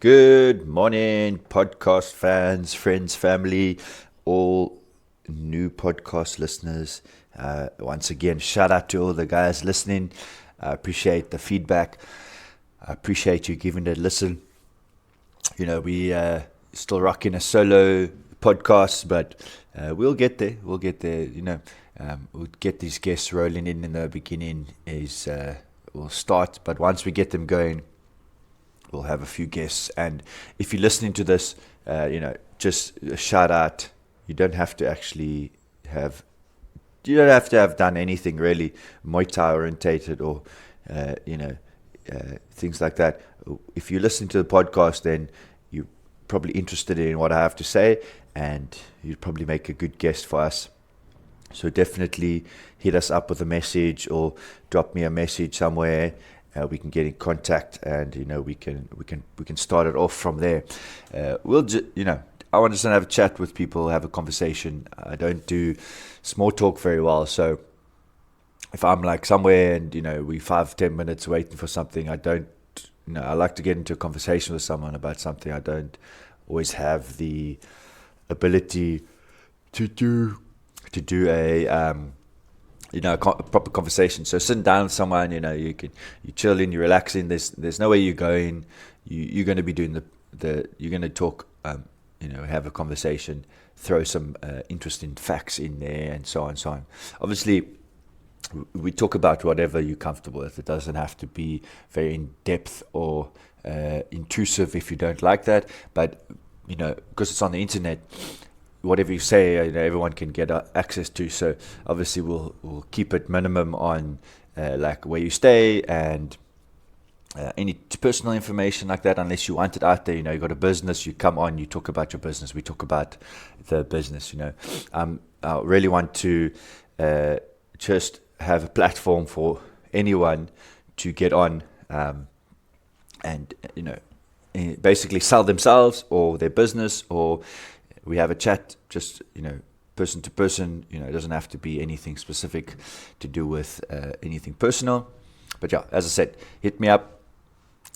Good morning, podcast fans, friends, family, all new podcast listeners. Once again, shout out to all the guys listening. I appreciate the feedback. I appreciate you giving it a listen. You know, we still rocking a solo podcast, but we'll get there. We'll get there. You know, we'll get these guests rolling in the beginning. We'll start, but once we get them going, we'll have a few guests. And if you're listening to this, just a shout out. You don't have to have done anything really Muay Thai orientated or things like that. If you listen to the podcast, then you're probably interested in what I have to say, and you'd probably make a good guest for us. So definitely hit us up with a message or drop me a message somewhere. We can get in contact, and we can start it off from there. I want to just have a chat with people, have a conversation. I don't do small talk very well, so if I'm like somewhere and we 5-10 minutes waiting for something, I don't. I like to get into a conversation with someone about something. I don't always have the ability to do a proper conversation. So sitting down with someone, you're chilling, you're relaxing. There's nowhere you're going. You're going to be doing you're going to talk, have a conversation, throw some interesting facts in there, and so on and so on. Obviously, we talk about whatever you're comfortable with. It doesn't have to be very in depth or intrusive if you don't like that. But because it's on the internet, whatever you say, everyone can get access to. So obviously, we'll keep it minimum on like where you stay and any personal information like that, unless you want it out there. You got a business, you come on, you talk about your business. We talk about the business. I really want to just have a platform for anyone to get on and basically sell themselves or their business, or we have a chat, just person to person. It doesn't have to be anything specific to do with anything personal. But yeah, as I said, hit me up.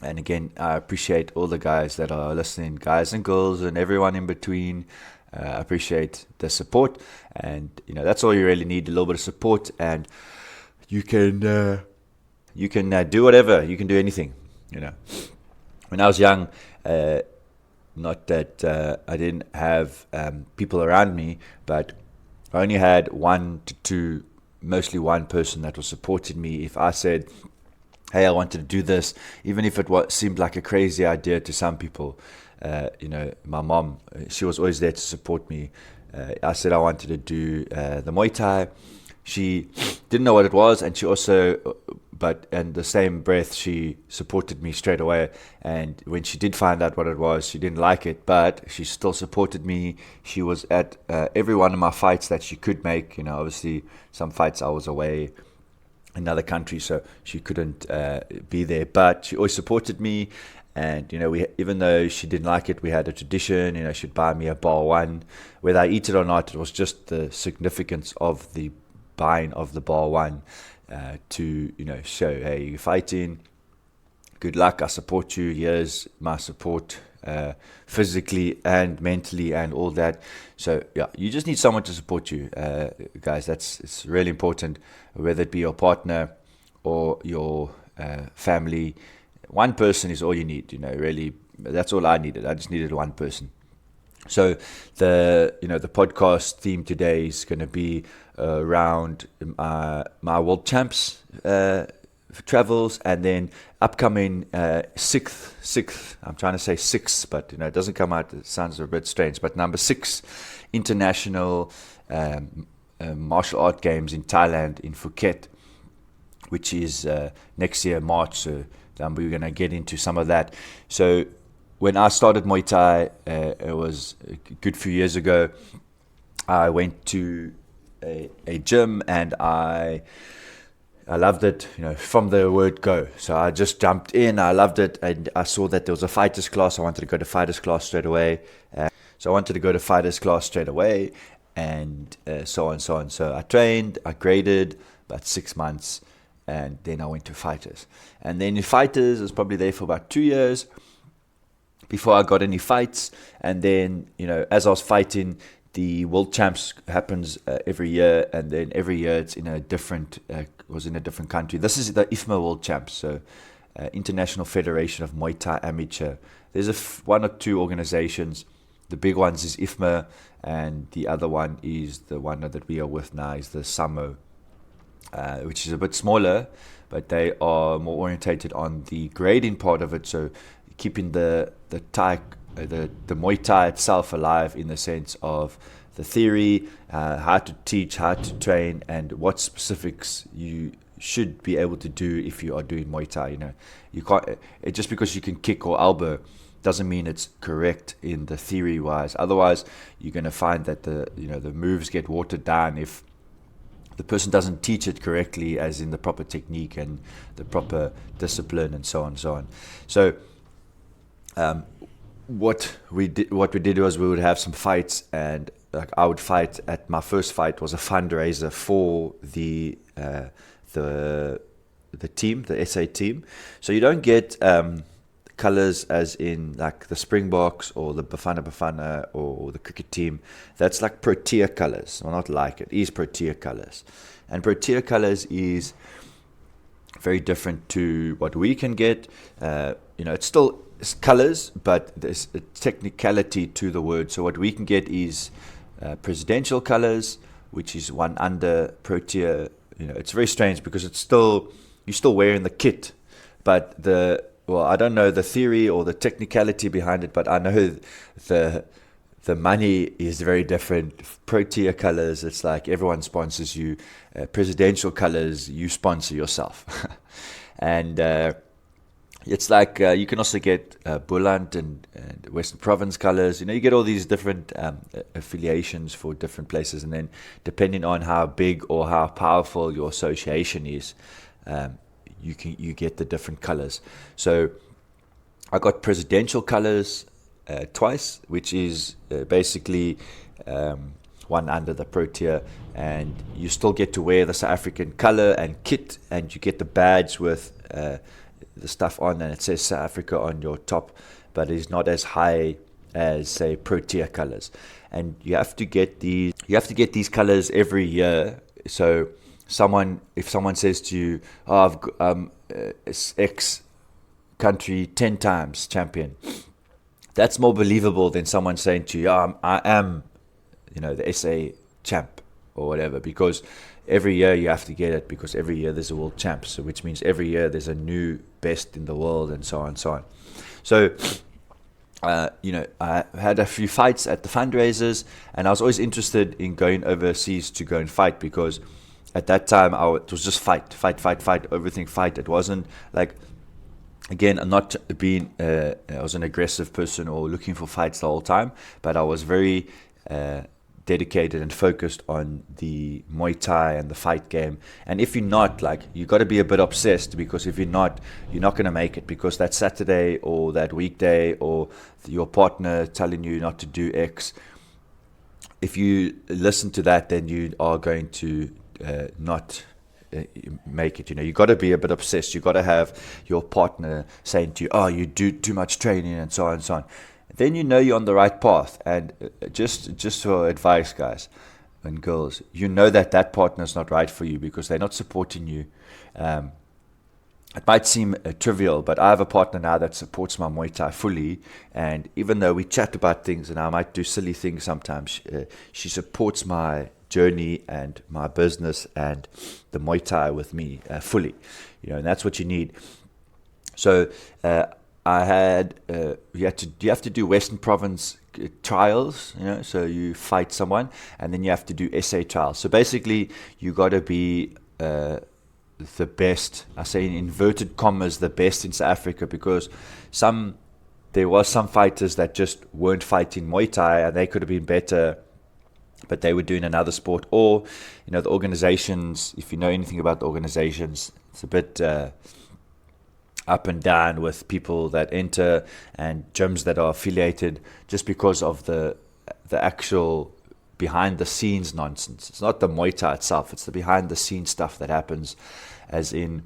And again, I appreciate all the guys that are listening, guys and girls and everyone in between. I appreciate the support, and that's all you really need, a little bit of support, and you can do whatever. You can do anything. When I was young, not that I didn't have people around me, but I only had mostly one person that was supporting me. If I said, hey, I wanted to do this, even if it seemed like a crazy idea to some people, my mom, she was always there to support me. I said I wanted to do the Muay Thai. She didn't know what it was, and she also, but in the same breath, she supported me straight away. And when she did find out what it was, she didn't like it, but she still supported me. She was at every one of my fights that she could make. Obviously, some fights I was away in another country, so she couldn't be there, but she always supported me. And even though she didn't like it, we had a tradition. She'd buy me a bar one, whether I eat it or not. It was just the significance of the buying of the bar one to show, hey, you're fighting, good luck, I support you, here's my support physically and mentally and all that. So yeah, you just need someone to support you, guys. It's really important, whether it be your partner or your family. One person is all you need. Really, that's all I needed. I just needed one person. So the podcast theme today is going to be around my world champs travels, and then upcoming sixth. I'm trying to say six, but it doesn't come out. It sounds a bit strange, but number 6 international martial art games in Thailand, in Phuket, which is next year March. So we're going to get into some of that. So when I started Muay Thai, it was a good few years ago. I went to a gym, and I loved it, from the word go. So I just jumped in. I loved it, and I saw that there was a fighters class. I wanted to go to fighters class straight away. And so on and so on. So I trained, I graded about 6 months, and then I went to fighters. And then in fighters, I was probably there for about 2 years before I got any fights. And then, as I was fighting, the World Champs happens every year, and then every year it's in a different country. This is the IFMA World Champs, so International Federation of Muay Thai Amateur. There's one or two organizations. The big ones is IFMA, and the other one is the one that we are with now, is the SAMO, which is a bit smaller, but they are more orientated on the grading part of it, so keeping the Muay Thai itself alive, in the sense of the theory, how to teach, how to train, and what specifics you should be able to do if you are doing Muay Thai. You can't, just because you can kick or elbow doesn't mean it's correct in the theory wise. Otherwise, you're going to find that the moves get watered down if the person doesn't teach it correctly, as in the proper technique and the proper discipline, and so on and so on. So what we did was we would have some fights, and I would fight. At my first fight was a fundraiser for the team, the SA team. So you don't get colors as in like the Springboks or the Bafana or the cricket team. That's like Protea colors. Well, not like it is Protea colors, and Protea colors is very different to what we can get. It's still colors, but there's a technicality to the word. So what we can get is presidential colors, which is one under Protea. It's very strange because you're still wearing the kit, but I don't know the theory or the technicality behind it, but I know the money is very different. Protea colors, it's like everyone sponsors you. Presidential colors, you sponsor yourself. And it's like you can also get Boland and Western Province colors. You get all these different affiliations for different places, and then depending on how big or how powerful your association is, you get the different colors. So I got presidential colors twice, which is basically one under the Protea, and you still get to wear the South African color and kit, and you get the badge with the stuff on, and it says South Africa on your top, but it's not as high as, say, Protea colors. And you have to get these colors every year. So if someone says to you, I've X country 10 times champion, that's more believable than someone saying to you, I am the SA champ or whatever, because every year you have to get it, because every year there's a world champ, so which means every year there's a new best in the world, and so on and so on. So I had a few fights at the fundraisers, and I was always interested in going overseas to go and fight, because at that time it was just fight, everything fight. It wasn't like, again, I'm not being I was an aggressive person or looking for fights the whole time, but I was very dedicated and focused on the Muay Thai and the fight game. And if you're not, you got to be a bit obsessed, because if you're not going to make it, because that Saturday or that weekday or your partner telling you not to do X, if you listen to that, then you are going to not make it. You got to be a bit obsessed. You got to have your partner saying to you, oh, you do too much training, and so on and so on. Then you're on the right path. And just for advice, guys and girls, that partner is not right for you because they're not supporting you. It might seem trivial, but I have a partner now that supports my Muay Thai fully, and even though we chat about things and I might do silly things sometimes, she supports my journey and my business and the Muay Thai with me fully, and that's what you need. So I had you have to do Western Province trials, so you fight someone, and then you have to do SA trials. So basically, you got to be the best. I say in inverted commas, the best in South Africa, because there was some fighters that just weren't fighting Muay Thai, and they could have been better, but they were doing another sport. Or the organizations. If you know anything about the organizations, it's a bit up and down with people that enter and gyms that are affiliated, just because of the actual behind the scenes nonsense. It's not the Muay Thai itself, it's the behind the scenes stuff that happens, as in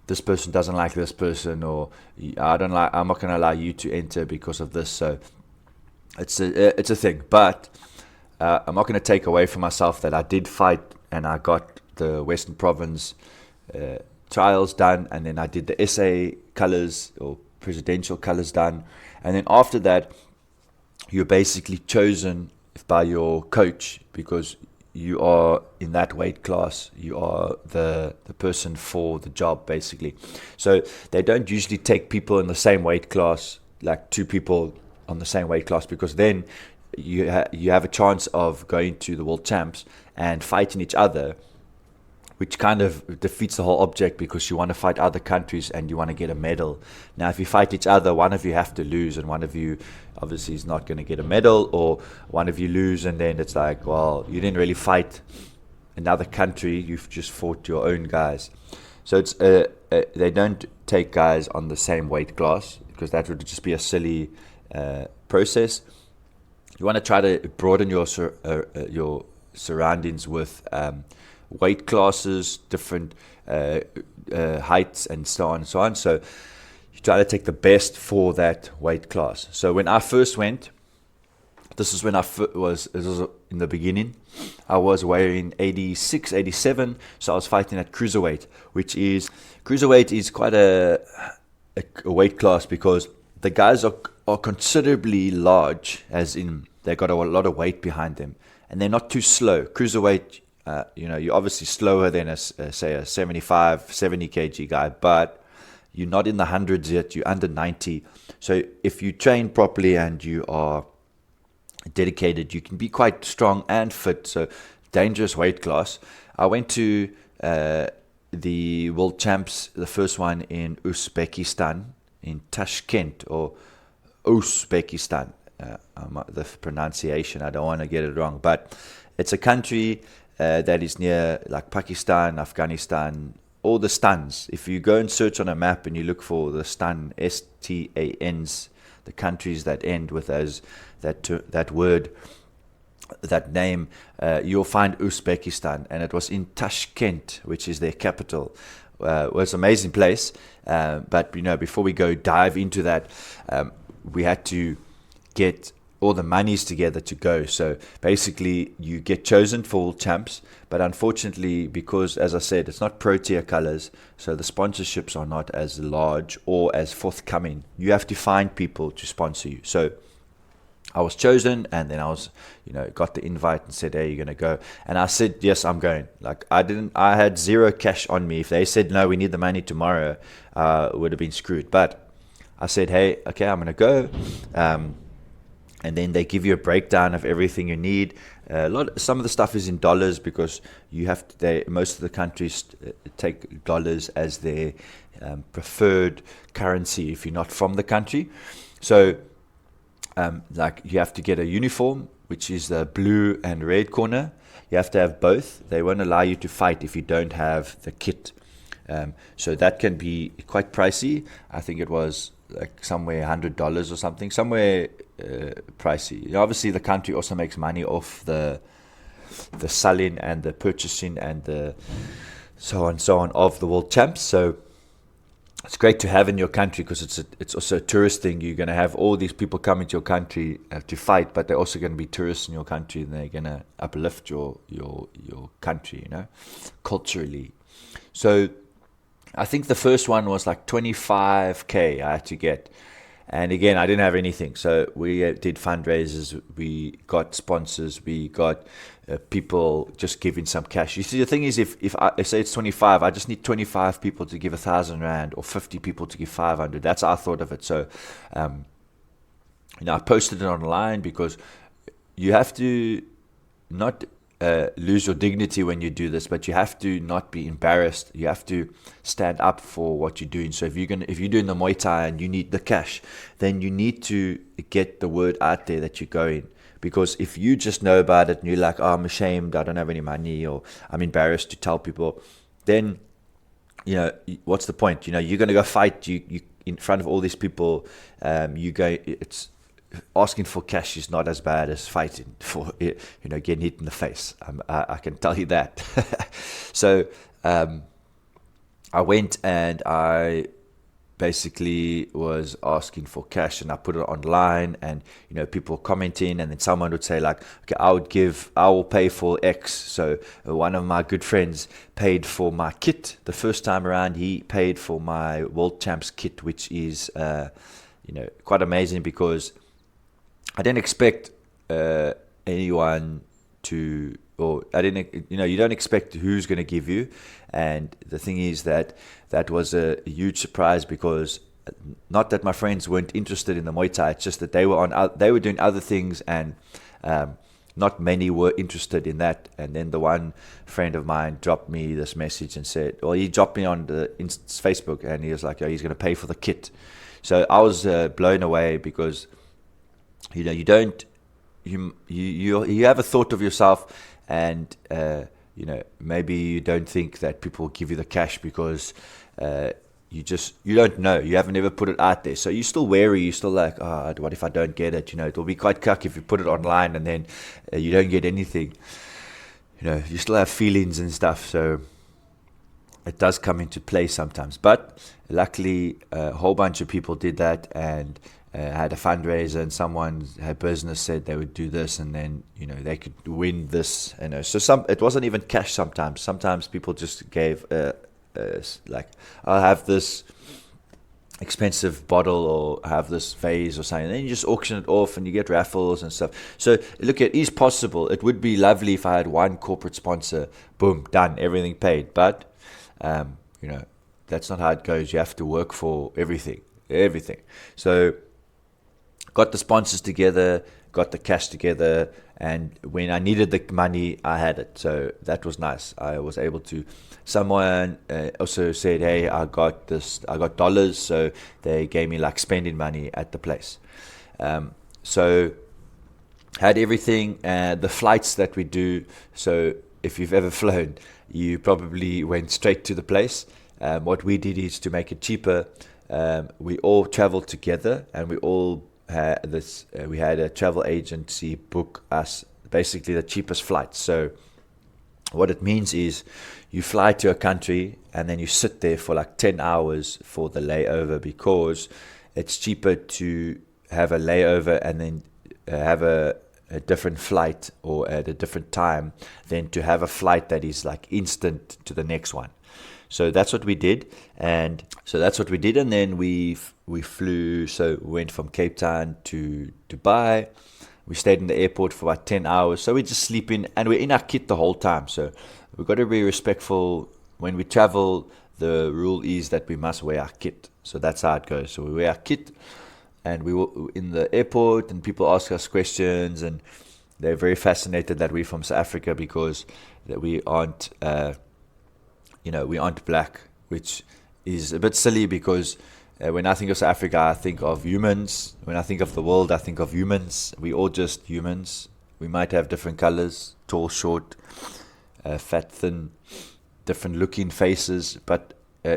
this person doesn't like this person, or I'm not going to allow you to enter because of this. So it's a thing. But I'm not going to take away from myself that I did fight, and I got the Western Province trials done, and then I did the SA colors or presidential colors done, and then after that you're basically chosen by your coach, because you are in that weight class, you are the person for the job basically. So they don't usually take people in the same weight class, like two people on the same weight class, because then you have a chance of going to the world champs and fighting each other, which kind of defeats the whole object, because you want to fight other countries and you want to get a medal. Now, if you fight each other, one of you have to lose, and one of you obviously is not going to get a medal, or one of you lose, and then it's like, well, you didn't really fight another country, you've just fought your own guys. So it's they don't take guys on the same weight class, because that would just be a silly process. You want to try to broaden your surroundings with weight classes, different heights, and so on and so on. So you try to take the best for that weight class. So when I first went, this is when this was in the beginning, I was weighing 86, 87, so I was fighting at cruiserweight, cruiserweight is quite a weight class, because the guys are considerably large, as in they got a lot of weight behind them, and they're not too slow. Cruiserweight, you're obviously slower than say a 75, 70 kg guy, but you're not in the hundreds yet, you're under 90. So if you train properly and you are dedicated, you can be quite strong and fit. So dangerous weight class. I went to the World Champs, the first one in Uzbekistan, in Tashkent, or Uzbekistan. The pronunciation, I don't want to get it wrong, but it's a country that is near like Pakistan, Afghanistan, all the stans. If you go and search on a map and you look for the stan, STANs, the countries that end with that word, that name, you'll find Uzbekistan, and it was in Tashkent, which is their capital. It was an amazing place, but before we go dive into that, we had to get all the monies together to go. So basically you get chosen for all champs, but unfortunately, because as I said, it's not pro tier colors, so the sponsorships are not as large or as forthcoming. You have to find people to sponsor you. So I was chosen, and then I was, got the invite and said, hey, you're going to go. And I said, yes, I'm going. I had zero cash on me. If they said, no, we need the money tomorrow, it would have been screwed. But I said, hey, okay, I'm going to go. And then they give you a breakdown of everything you need. Some of the stuff is in dollars, because most of the countries take dollars as their preferred currency if you're not from the country. So you have to get a uniform, which is the blue and red corner. You have to have both. They won't allow you to fight if you don't have the kit. So that can be quite pricey. I think it was like somewhere $100 or something, somewhere pricey. Obviously, the country also makes money off the selling and the purchasing and the so on of the world champs. So it's great to have in your country, because it's also a tourist thing. You're going to have all these people coming to your country to fight, but they're also going to be tourists in your country, and they're going to uplift your country, culturally. So I think the first one was like 25K I had to get. And again, I didn't have anything. So we did fundraisers, we got sponsors, we got people just giving some cash. You see, the thing is, if I say it's 25, I just need 25 people to give 1,000 Rand, or 50 people to give 500. That's how I thought of it. So, I posted it online, because you have to not lose your dignity when you do this, but you have to not be embarrassed. You have to stand up for what you're doing. So if you're doing the Muay Thai and you need the cash, then you need to get the word out there that you're going. Because if you just know about it and you're like, oh, I'm ashamed, I don't have any money, or I'm embarrassed to tell people, then what's the point? You're going to go fight you in front of all these people. It's asking for cash is not as bad as fighting for getting hit in the face. I can tell you that. So I went and I basically was asking for cash, and I put it online, and people commenting, and then someone would say like, okay, I will pay for X. So one of my good friends paid for my kit the first time around. He paid for my World Champs kit, which is quite amazing, because I didn't expect anyone to, or I didn't, you don't expect who's going to give you. And the thing is that was a huge surprise, because not that my friends weren't interested in the Muay Thai, it's just that they were doing other things, and not many were interested in that. And then the one friend of mine dropped me this message and said, well, he dropped me on the Facebook, and he was like, oh, he's going to pay for the kit. So I was blown away, because you have a thought of yourself, and maybe you don't think that people will give you the cash, because you don't know, you haven't ever put it out there, so you're still wary, you're still like, oh, what if I don't get it? It'll be quite cuck if you put it online and then you don't get anything. You still have feelings and stuff, so it does come into play sometimes. But luckily a whole bunch of people did that, and had a fundraiser, and someone had business said they would do this, and then they could win this. So it wasn't even cash. Sometimes people just gave like, I'll have this expensive bottle, or have this vase or something, and then you just auction it off, and you get raffles and stuff. So look, it is possible. It would be lovely if I had one corporate sponsor, boom, done, everything paid. But that's not how it goes. You have to work for everything. So got the sponsors together, got the cash together, and when I needed the money, I had it. So that was nice. I was able to. Someone also said, hey, I got dollars, so they gave me like spending money at the place. So had everything, the flights that we do. So if you've ever flown, you probably went straight to the place. What we did is, to make it cheaper, we all traveled together, and we all we had a travel agency book us basically the cheapest flights. So what it means is, you fly to a country, and then you sit there for like 10 hours for the layover, because it's cheaper to have a layover and then have a different flight, or at a different time, than to have a flight that is like instant to the next one. So that's what we did, and then we flew. So we went from Cape Town to Dubai. We stayed in the airport for about 10 hours. So we just sleep in, and we're in our kit the whole time. So we've got to be respectful when we travel. The rule is that we must wear our kit. So that's how it goes. So we wear our kit, and we were in the airport, and people ask us questions, and they're very fascinated that we're from South Africa, because that we aren't black, which is a bit silly, because when I think of South Africa, I think of humans. When I think of the world, I think of humans. We all just humans. We might have different colors, tall, short, fat, thin, different looking faces, but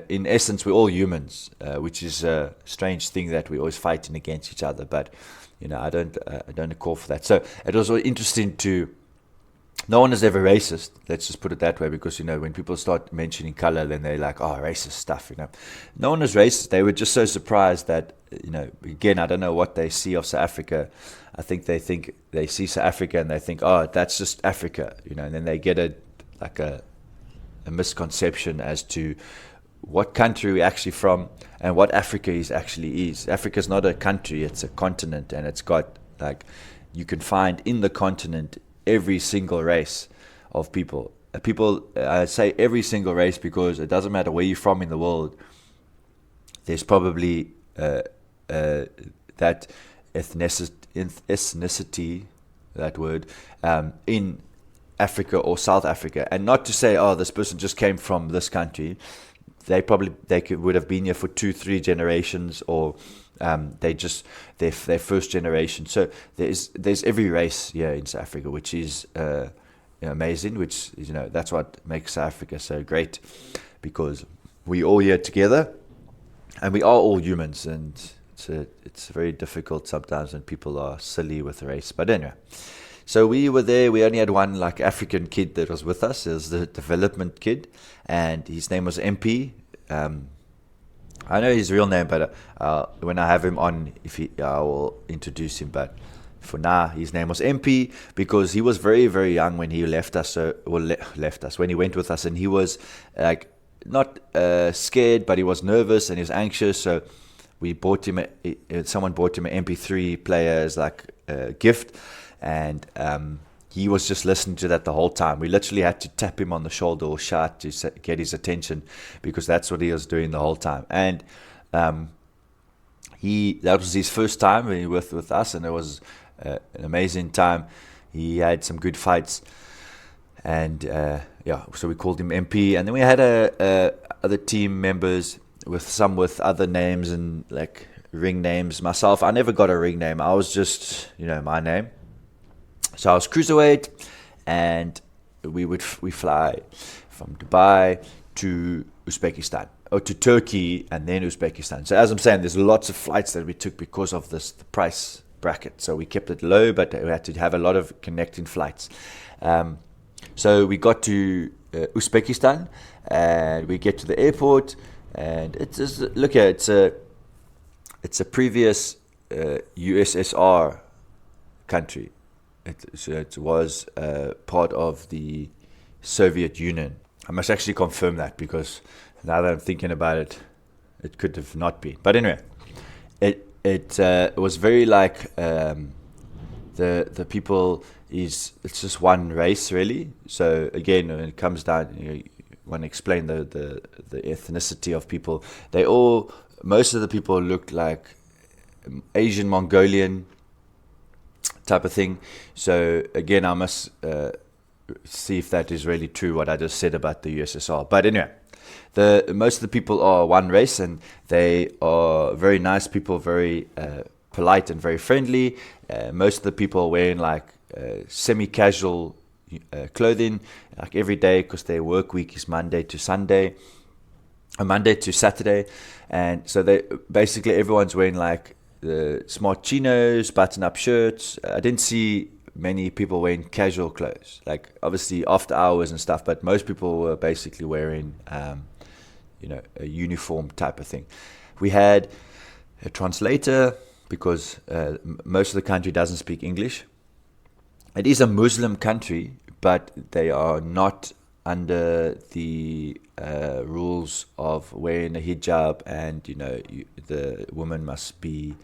in essence, we're all humans, which is a strange thing that we're always fighting against each other. But I don't call for that. So it was interesting to. No one is ever racist. Let's just put it that way, because when people start mentioning color, then they're like, oh, racist stuff. No one is racist. They were just so surprised that again, I don't know what they see of South Africa. I think they see South Africa and they think, oh, that's just Africa, and then they get a misconception as to what country we're actually from and what Africa actually is. Africa is not a country, it's a continent, and it's got you can find in the continent every single race of people. I say every single race because it doesn't matter where you're from in the world. There's probably that ethnicity, that word, in Africa or South Africa. And not to say, oh, this person just came from this country. They would have been here for 2-3 generations, or they just their first generation. So there's every race here in South Africa, which is amazing. Which is, that's what makes South Africa so great, because we all here together, and we are all humans. And it's very difficult sometimes when people are silly with race. But anyway, so we were there. We only had one African kid that was with us. It was the development kid, and his name was MP. I know his real name, but when I have him on, I will introduce him. But for now, his name was MP because he was very, very young when he left us. Left us when he went with us, and he was like not scared, but he was nervous and he was anxious. So we bought him. Someone bought him an MP3 player as like a gift, and he was just listening to that the whole time. We literally had to tap him on the shoulder or shout to get his attention because that's what he was doing the whole time. And that was his first time with us, and it was an amazing time. He had some good fights, and so we called him MP. And then we had other team members with other names and like ring names. Myself, I never got a ring name. I was just my name. So I was cruiserweight, and we fly from Dubai to Uzbekistan, or to Turkey and then Uzbekistan. So as I'm saying, there's lots of flights that we took because of the price bracket. So we kept it low, but we had to have a lot of connecting flights. So we got to Uzbekistan, and we get to the airport, and it's just, look at it's a previous USSR country. It was part of the Soviet Union. I must actually confirm that because now that I'm thinking about it, it could have not been. But anyway, it was very like the people it's just one race really. So again, when it comes down, you want to explain the ethnicity of people. Most of the people looked like Asian Mongolian type of thing. So again, I must see if that is really true what I just said about the USSR. But anyway, most of the people are one race, and they are very nice people, very polite and very friendly. Most of the people are wearing like semi-casual clothing, like every day, because their work week is Monday to Saturday, and so basically everyone's wearing like the smart chinos, button-up shirts. I didn't see many people wearing casual clothes, like obviously after hours and stuff, but most people were basically wearing a uniform type of thing. We had a translator because most of the country doesn't speak English. It is a Muslim country, but they are not under the rules of wearing a hijab, and the woman must be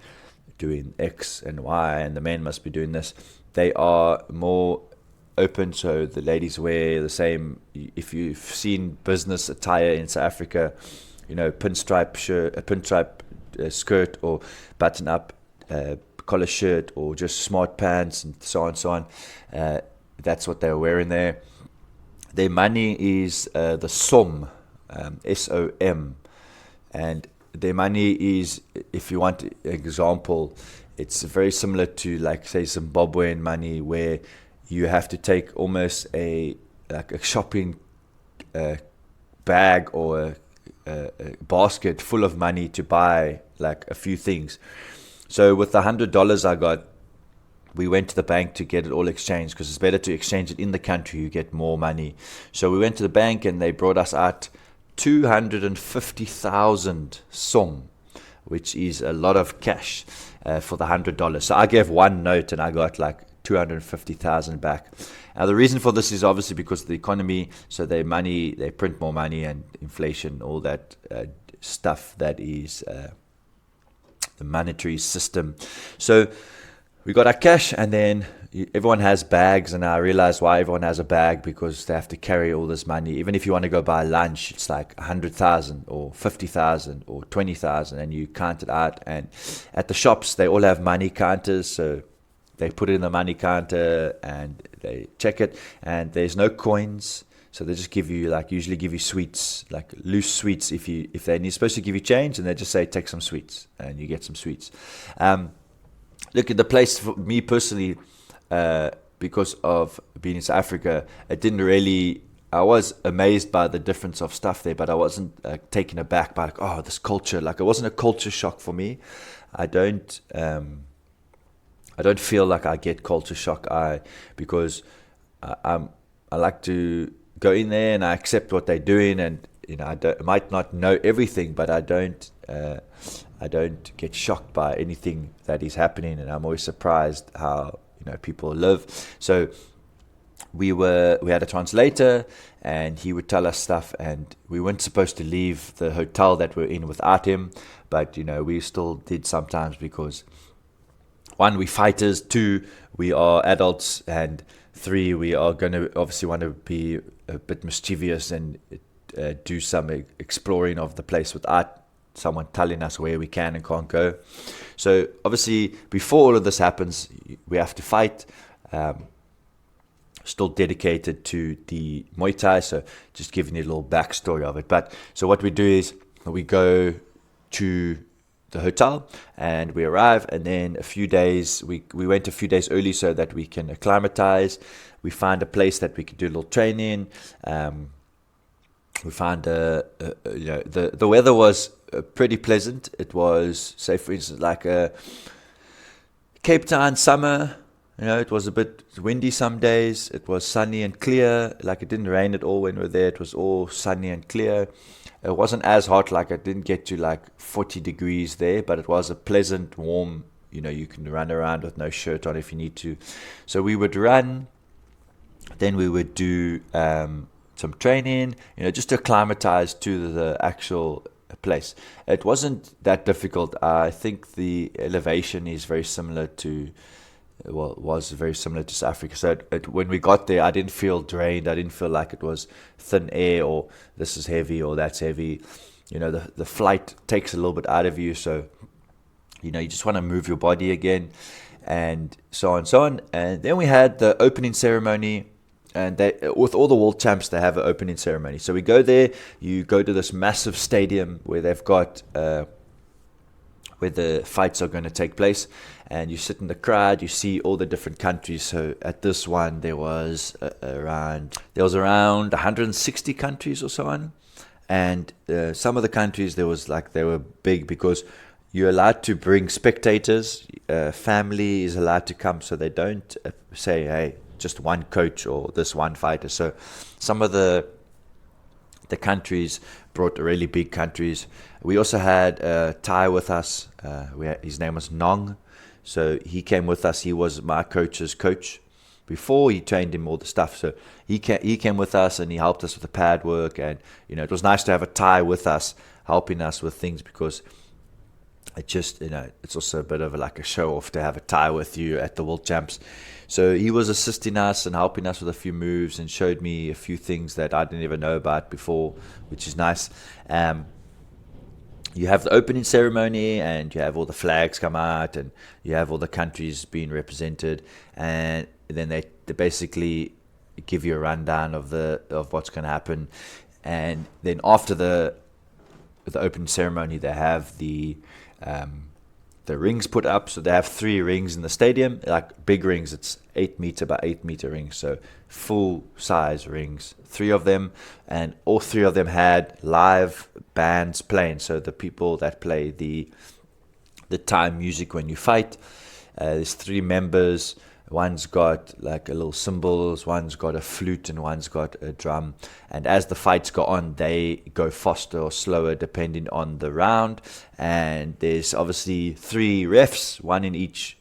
doing X and Y and the men must be doing this. They are more open, so the ladies wear the same. If you've seen business attire in South Africa, pinstripe shirt, a pinstripe skirt, or button up collar shirt, or just smart pants, and so on. That's what they're wearing there. Their money is the SOM, SOM, and their money is, if you want an example, it's very similar to, like, say, Zimbabwean money, where you have to take almost a shopping bag or a basket full of money to buy like a few things. So with the $100 I got, we went to the bank to get it all exchanged, because it's better to exchange it in the country. You get more money. So we went to the bank and they brought us out 250,000 som, which is a lot of cash for the $100. So I gave one note and I got like 250,000 back. Now the reason for this is obviously because of the economy. So they print more money, and inflation, all that stuff that is the monetary system. So we got our cash, and then everyone has bags, and I realized why everyone has a bag, because they have to carry all this money. Even if you want to go buy lunch, it's like 100,000 or 50,000 or 20,000, and you count it out. And at the shops, they all have money counters, so they put it in the money counter and they check it, and there's no coins. So they just give you, usually give you sweets, like loose sweets. If they're supposed to give you change, and they just say, take some sweets, and you get some sweets. Look at the place for me personally, because of being in South Africa, I was amazed by the difference of stuff there, but I wasn't taken aback by this culture. Like, it wasn't a culture shock for me. I don't feel like I get culture shock because I like to go in there and I accept what they're doing, and I might not know everything, but I don't get shocked by anything that is happening, and I'm always surprised how people live. So we had a translator, and he would tell us stuff, and we weren't supposed to leave the hotel that we're in without him, but we still did sometimes, because one, we fighters, two, we are adults, and three, we are going to obviously want to be a bit mischievous and do some exploring of the place without someone telling us where we can and can't go. So obviously, before all of this happens, we have to fight. Still dedicated to the Muay Thai, so just giving you a little backstory of it. But so what we do is we go to the hotel and we arrive, and then a few days we went a few days early so that we can acclimatize. We find a place that we could do a little training. We found the weather was pretty pleasant. It was, say for instance, like a Cape Town summer. It was a bit windy some days. It was sunny and clear. Like, it didn't rain at all when we were there. It was all sunny and clear. It wasn't as hot. Like, it didn't get to like 40 degrees there, but it was a pleasant, warm, you can run around with no shirt on if you need to. So we would run. Then we would do some training, just to acclimatize to the actual place. It wasn't that difficult. I think the elevation is very similar to, was very similar to South Africa. So when we got there, I didn't feel drained. I didn't feel like it was thin air or this is heavy or that's heavy. The flight takes a little bit out of you. So, you just want to move your body again, and so on and so on. And then we had the opening ceremony. And with all the world champs, they have an opening ceremony. So we go there. You go to this massive stadium where they've got where the fights are going to take place, and you sit in the crowd. You see all the different countries. So at this one, there was around 160 countries or so on, and some of the countries they were big because you're allowed to bring spectators. Family is allowed to come, so they don't say, hey, just one coach or this one fighter. So some of the countries brought really big countries. We also had Thai with us. His name was Nong. So he came with us. He was my coach's coach before. He trained him all the stuff. So he came with us, and he helped us with the pad work. And it was nice to have a Thai with us, helping us with things, because it just, it's also a bit of a show off to have a Thai with you at the World Champs. So he was assisting us and helping us with a few moves and showed me a few things that I didn't even know about before, which is nice. You have the opening ceremony, and you have all the flags come out, and you have all the countries being represented, and then they basically give you a rundown of what's going to happen. And then after the opening ceremony, they have the rings put up. So they have 3 rings in the stadium, like big rings. It's 8 meter by 8 meter rings, so full size rings, 3 of them, and all 3 of them had live bands playing. So the people that play the Thai music when you fight, there's 3 members. One's got like a little cymbals, one's got a flute, and one's got a drum. And as the fights go on, they go faster or slower depending on the round. And there's obviously 3 refs, one in each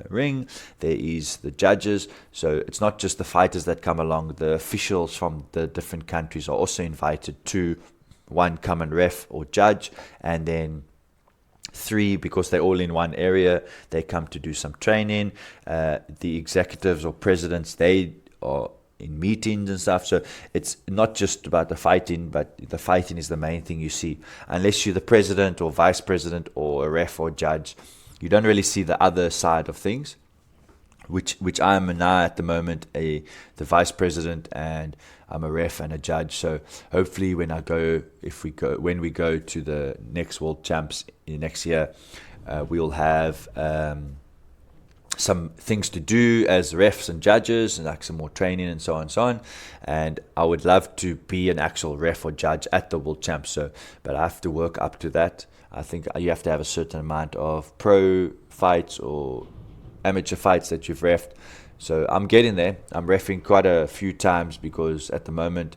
ring. There is the judges. So it's not just the fighters that come along. The officials from the different countries are also invited to one come and ref or judge. And then 3, because they're all in one area, they come to do some training. The executives or presidents, they are in meetings and stuff. So it's not just about the fighting, but the fighting is the main thing you see. Unless you're the president or vice president or a ref or judge, you don't really see the other side of things, which I am now at the moment, the vice president, and I'm a ref and a judge. So hopefully when we go to the next World Champs next year, we'll have some things to do as refs and judges, and like some more training and so on and so on. And I would love to be an actual ref or judge at the World Champs. But I have to work up to that. I think you have to have a certain amount of pro fights or amateur fights that you've refed. So I'm getting there. I'm reffing quite a few times, because at the moment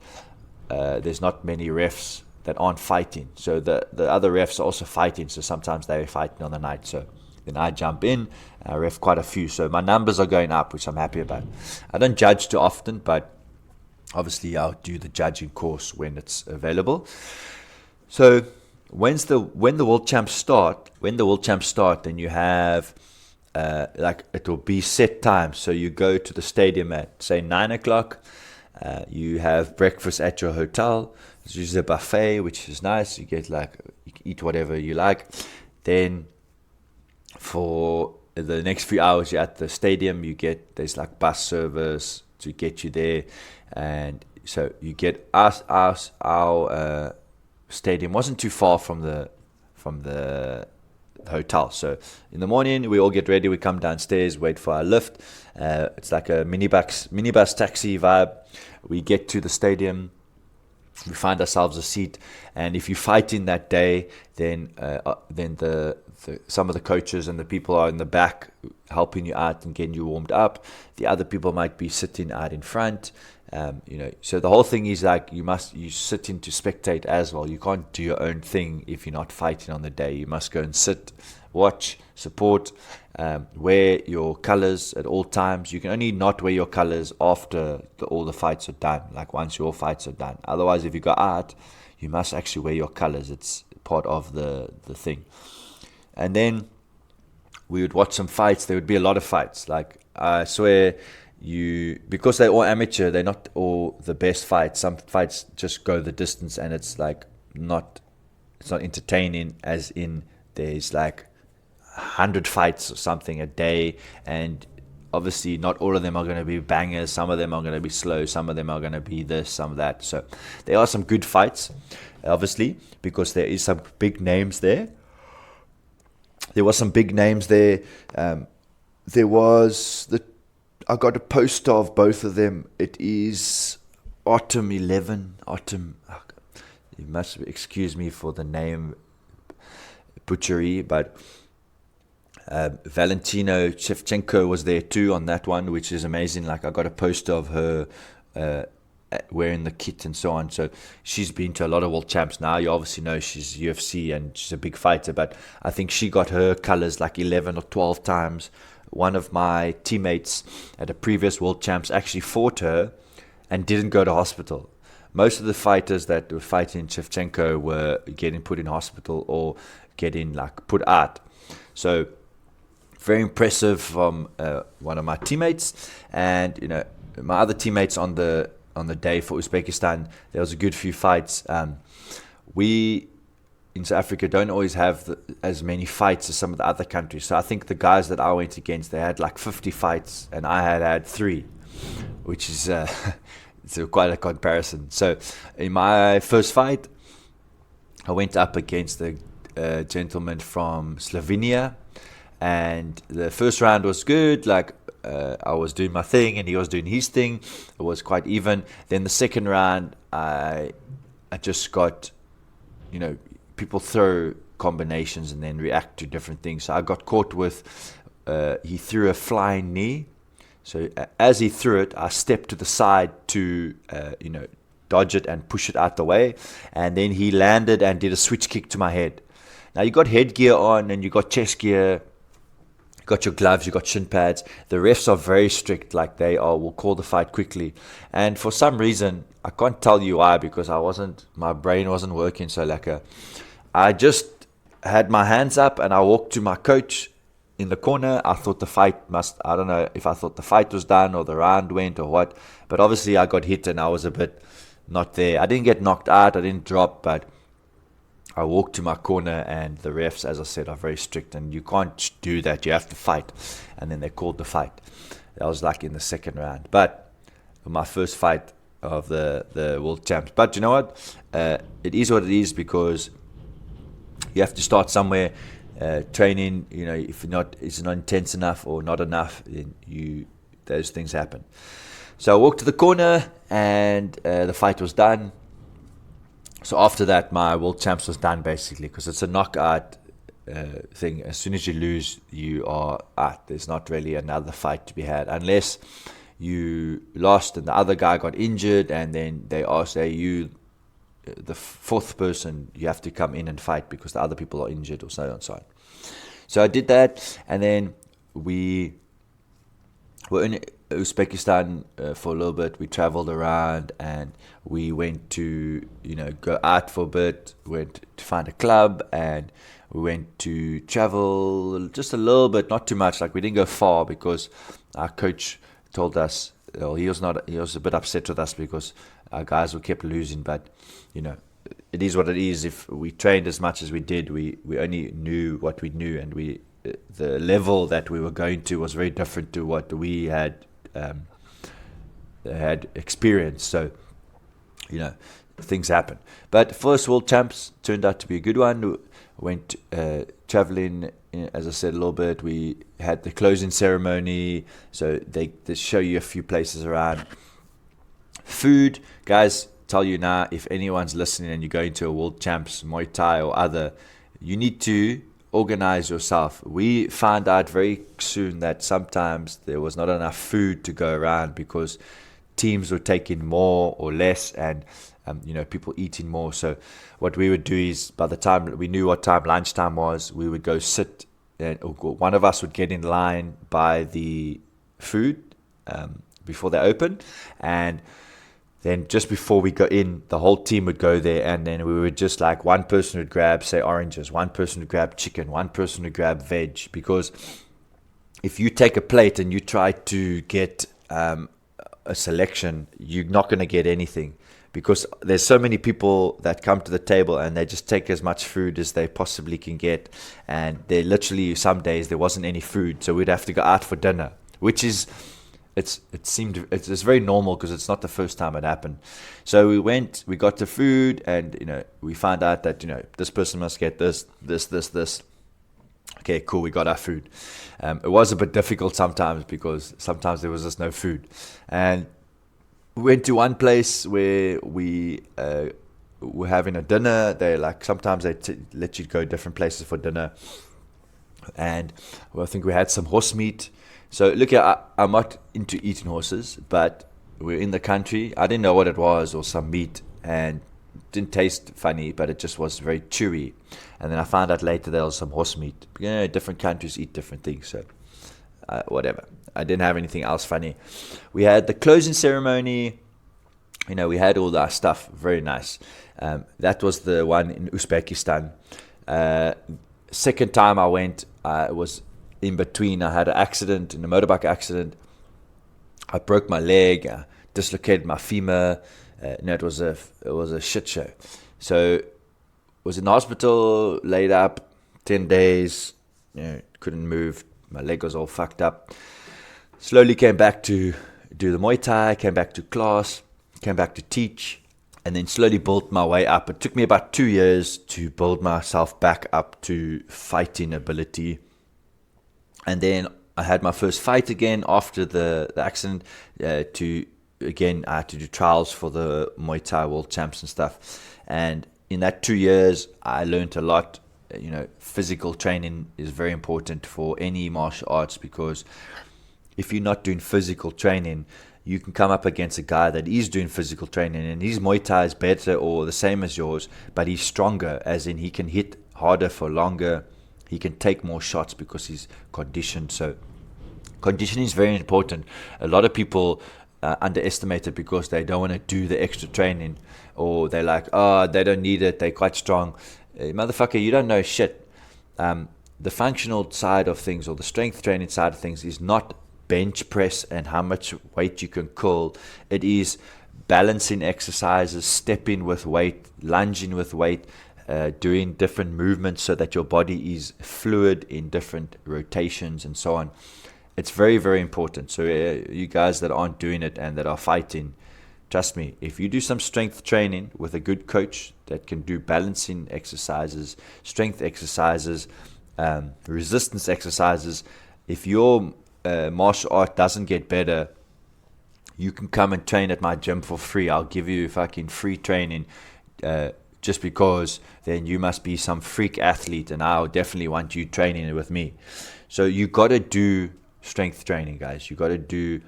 there's not many refs that aren't fighting. So the other refs are also fighting. So sometimes they're fighting on the night. So then I jump in, I ref quite a few. So my numbers are going up, which I'm happy about. I don't judge too often, but obviously I'll do the judging course when it's available. So when the world champs start, then you have it will be set time. So you go to the stadium at say 9 o'clock. You have breakfast at your hotel. There's usually a buffet, which is nice. You get you can eat whatever you like. Then for the next few hours you're at the stadium, there's like bus service to get you there, and so you get our stadium wasn't too far from the hotel. So in the morning we all get ready, we come downstairs, wait for our lift. It's like a minibus taxi vibe. We get to the stadium, we find ourselves a seat, and if you fight in that day, then some of the coaches and the people are in the back helping you out and getting you warmed up. The other people might be sitting out in front. So the whole thing is like you sit in to spectate as well. You can't do your own thing if you're not fighting on the day. You must go and sit, watch, support, wear your colors at all times. You can only not wear your colors after all the fights are done, like once your fights are done. Otherwise, if you go out, you must actually wear your colors. It's part of the thing. And then we would watch some fights. There would be a lot of fights. Like I swear, because they're all amateur, they're not all the best fights. Some fights just go the distance, and it's not entertaining. As in, there's like 100 fights or something a day, and obviously not all of them are going to be bangers. Some of them are going to be slow. Some of them are going to be this, some of that. So there are some good fights, obviously, because there is some big names there. There was some big names there. I got a poster of both of them. It is Autumn 11. You must excuse me for the name butchery, but Valentino Shevchenko was there too on that one, which is amazing. Like I got a poster of her wearing the kit and so on. So she's been to a lot of world champs now. You obviously know she's UFC and she's a big fighter, but I think she got her colors like 11 or 12 times. One of my teammates at a previous world champs actually fought her and didn't go to hospital. Most of the fighters that were fighting Shevchenko were getting put in hospital or getting put out. So very impressive from one of my teammates. And my other teammates on the day for Uzbekistan, there was a good few fights. We in South Africa don't always have as many fights as some of the other countries. So I think the guys that I went against, they had like 50 fights and I had 3, which is it's quite a comparison. So in my first fight, I went up against a gentleman from Slovenia, and the first round was good. I was doing my thing and he was doing his thing. It was quite even. Then the second round, I just got, people throw combinations and then react to different things. So I got caught with, he threw a flying knee. So as he threw it, I stepped to the side to, dodge it and push it out the way. And then he landed and did a switch kick to my head. Now you got headgear on and you got chest gear, you got your gloves, you got shin pads. The refs are very strict, will call the fight quickly. And for some reason, I can't tell you why, because my brain wasn't working. So I just had my hands up and I walked to my coach in the corner. I thought I don't know if I thought the fight was done or the round went or what, but obviously I got hit and I was a bit not there. I didn't get knocked out, I didn't drop, but I walked to my corner, and the refs, as I said, are very strict and you can't do that. You have to fight. And then they called the fight. That was in the second round. But my first fight of the world champs. But you know what? It is what it is, because you have to start somewhere. Training, if it's not intense enough or not enough, then those things happen. So I walked to the corner and the fight was done. So after that, my world champs was done, basically, because it's a knockout thing. As soon as you lose, you are out. There's not really another fight to be had, unless you lost and the other guy got injured, and then they ask, hey, you the fourth person, you have to come in and fight because the other people are injured or so on and so on. So I did that, and then we were in Uzbekistan for a little bit. We traveled around, and we went to, go out for a bit, went to find a club, and we went to travel just a little bit, not too much. Like, we didn't go far because our coach told us, he was a bit upset with us because our guys were kept losing, but it is what it is. If we trained as much as we did, we only knew what we knew, and the level that we were going to was very different to what we had experienced. So things happen. But first World Champs turned out to be a good one. Went traveling, as I said, a little bit. We had the closing ceremony, so they show you a few places around. Food, guys, tell you now, if anyone's listening and you're going to a World Champs, Muay Thai or other, you need to organize yourself. We found out very soon that sometimes there was not enough food to go around because teams were taking more or less, and people eating more. So what we would do is, by the time we knew what time lunchtime was, we would go sit, and one of us would get in line by the food before they open, and then just before we go in, the whole team would go there, and then we would just, like, one person would grab, say, oranges, one person would grab chicken, one person would grab veg, because if you take a plate and you try to get a selection, you're not going to get anything, because there's so many people that come to the table and they just take as much food as they possibly can get, and they literally, some days there wasn't any food, so we'd have to go out for dinner, which is it's very normal because it's not the first time it happened. So we got the food, and we found out that this person must get this. Okay, cool, we got our food. It was a bit difficult sometimes because sometimes there was just no food, and we went to one place where we were having a dinner. Sometimes they let you go different places for dinner, and I think we had some horse meat. So look, I'm not into eating horses, but we're in the country. I didn't know what it was, or some meat, and it didn't taste funny, but it just was very chewy. And then I found out later there was some horse meat. Different countries eat different things, so whatever. I didn't have anything else funny. We had the closing ceremony. We had all our stuff. Very nice. That was the one in Uzbekistan. Second time I went, it was in between. I had an accident, a motorbike accident. I broke my leg, dislocated my femur. It was a shit show. So was in the hospital, laid up 10 days. Couldn't move. My leg was all fucked up. Slowly came back to do the Muay Thai, came back to class, came back to teach, and then slowly built my way up. It took me about 2 years to build myself back up to fighting ability. And then I had my first fight again after the accident. I had to do trials for the Muay Thai World Champs and stuff. And in that 2 years, I learned a lot. Physical training is very important for any martial arts, because if you're not doing physical training, you can come up against a guy that is doing physical training and his Muay Thai is better or the same as yours, but he's stronger, as in he can hit harder for longer. He can take more shots because he's conditioned. So conditioning is very important. A lot of people underestimate it because they don't want to do the extra training, or they're like, they don't need it, they're quite strong. Motherfucker, you don't know shit. The functional side of things, or the strength training side of things, is not bench press and how much weight you can curl. It is balancing exercises, stepping with weight, lunging with weight, doing different movements so that your body is fluid in different rotations and so on. It's very, very important. So you guys that aren't doing it and that are fighting, trust me, if you do some strength training with a good coach that can do balancing exercises, strength exercises, resistance exercises, if your martial art doesn't get better, you can come and train at my gym for free. I'll give you fucking free training, just because then you must be some freak athlete, and I'll definitely want you training with me. So you got to do strength training, guys. You got to do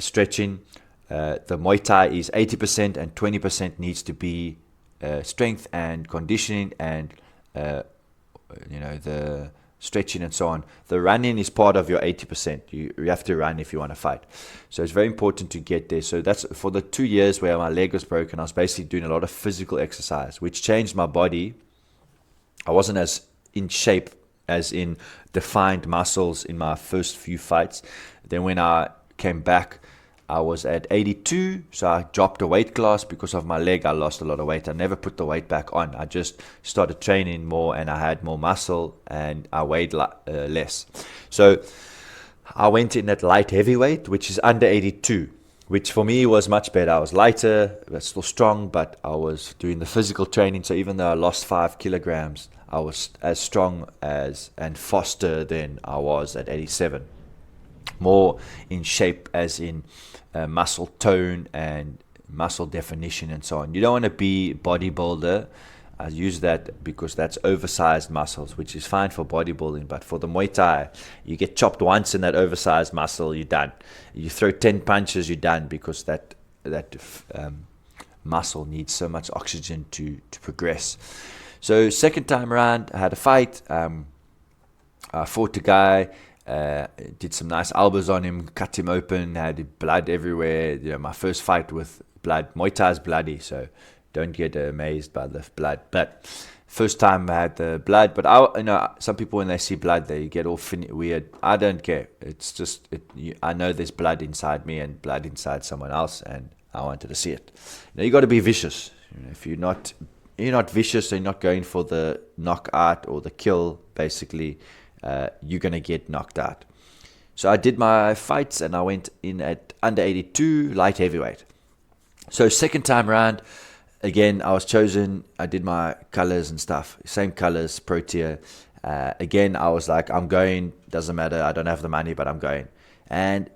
stretching. The Muay Thai is 80% and 20% needs to be strength and conditioning and the stretching and so on. The running is part of your 80%. You have to run if you want to fight. So it's very important to get there. So that's for the 2 years where my leg was broken. I was basically doing a lot of physical exercise, which changed my body. I wasn't as in shape as in defined muscles in my first few fights. Then when I came back, I was at 82, so I dropped a weight class because of my leg. I lost a lot of weight. I never put the weight back on. I just started training more, and I had more muscle, and I weighed less. So I went in at light heavyweight, which is under 82, which for me was much better. I was lighter, but still strong, but I was doing the physical training. So even though I lost 5 kilograms, I was as strong as and faster than I was at 87. More in shape, as in muscle tone and muscle definition and so on. You don't want to be bodybuilder. I use that because that's oversized muscles, which is fine for bodybuilding. But for the Muay Thai, you get chopped once in that oversized muscle, you're done. You throw 10 punches, you're done, because that muscle needs so much oxygen to progress. So second time around, I had a fight. I fought a guy. Did some nice elbows on him, cut him open, had blood everywhere. My first fight with blood. Muay Thai is bloody, so don't get amazed by the blood. But first time I had the blood. But some people, when they see blood, they get all weird. I don't care. It's just I know there's blood inside me and blood inside someone else, and I wanted to see it. You got to be vicious. If you're not vicious, so you're not going for the knockout or the kill, basically. You're going to get knocked out. So I did my fights, and I went in at under 82, light heavyweight. So second time around, again, I was chosen. I did my colors and stuff. Same colors, pro tier. Again, I was like, I'm going. Doesn't matter. I don't have the money, but I'm going. And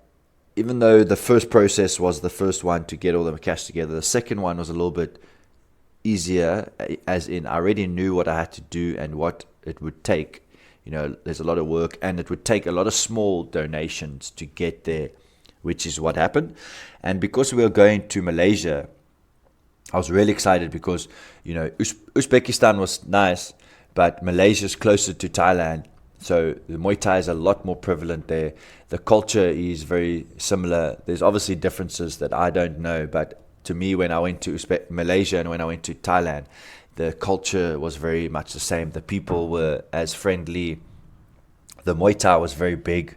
even though the first process was the first one to get all the cash together, the second one was a little bit easier, as in I already knew what I had to do and what it would take. There's a lot of work, and it would take a lot of small donations to get there, which is what happened. And because we were going to Malaysia, I was really excited because, Uzbekistan was nice, but Malaysia is closer to Thailand. So the Muay Thai is a lot more prevalent there. The culture is very similar. There's obviously differences that I don't know, but to me, when I went to Malaysia and when I went to Thailand, the culture was very much the same. The people were as friendly. The Muay Thai was very big.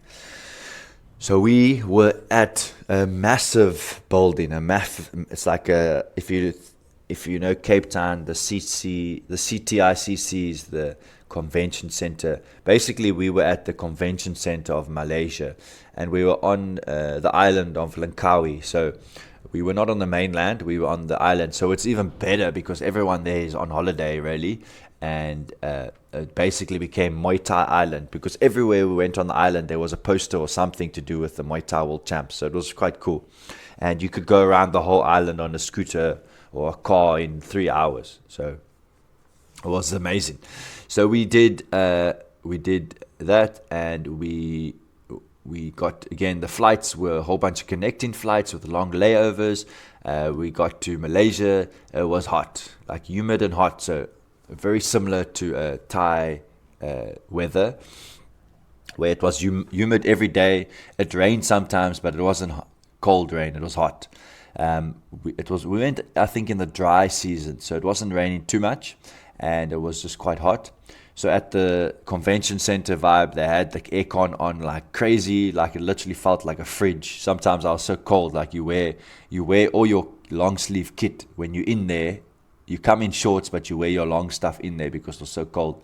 So we were at a massive building. It's like if you know Cape Town, the CTICC is the convention center. Basically, we were at the convention center of Malaysia, and we were on the island of Langkawi. So we were not on the mainland, we were on the island. So it's even better because everyone there is on holiday, really. And it basically became Muay Thai Island, because everywhere we went on the island, there was a poster or something to do with the Muay Thai World Champs. So it was quite cool. And you could go around the whole island on a scooter or a car in 3 hours. So it was amazing. So we did that, and we got, again, the flights were a whole bunch of connecting flights with long layovers. We got to Malaysia. It was hot, like humid and hot. So very similar to Thai weather, where it was humid every day. It rained sometimes, but it wasn't cold rain. It was hot. We went, I think, in the dry season, so it wasn't raining too much, and it was just quite hot. So at the convention center vibe, they had the aircon on like crazy, like it literally felt like a fridge. Sometimes I was so cold, like you wear all your long sleeve kit when you're in there. You come in shorts, but you wear your long stuff in there because it was so cold.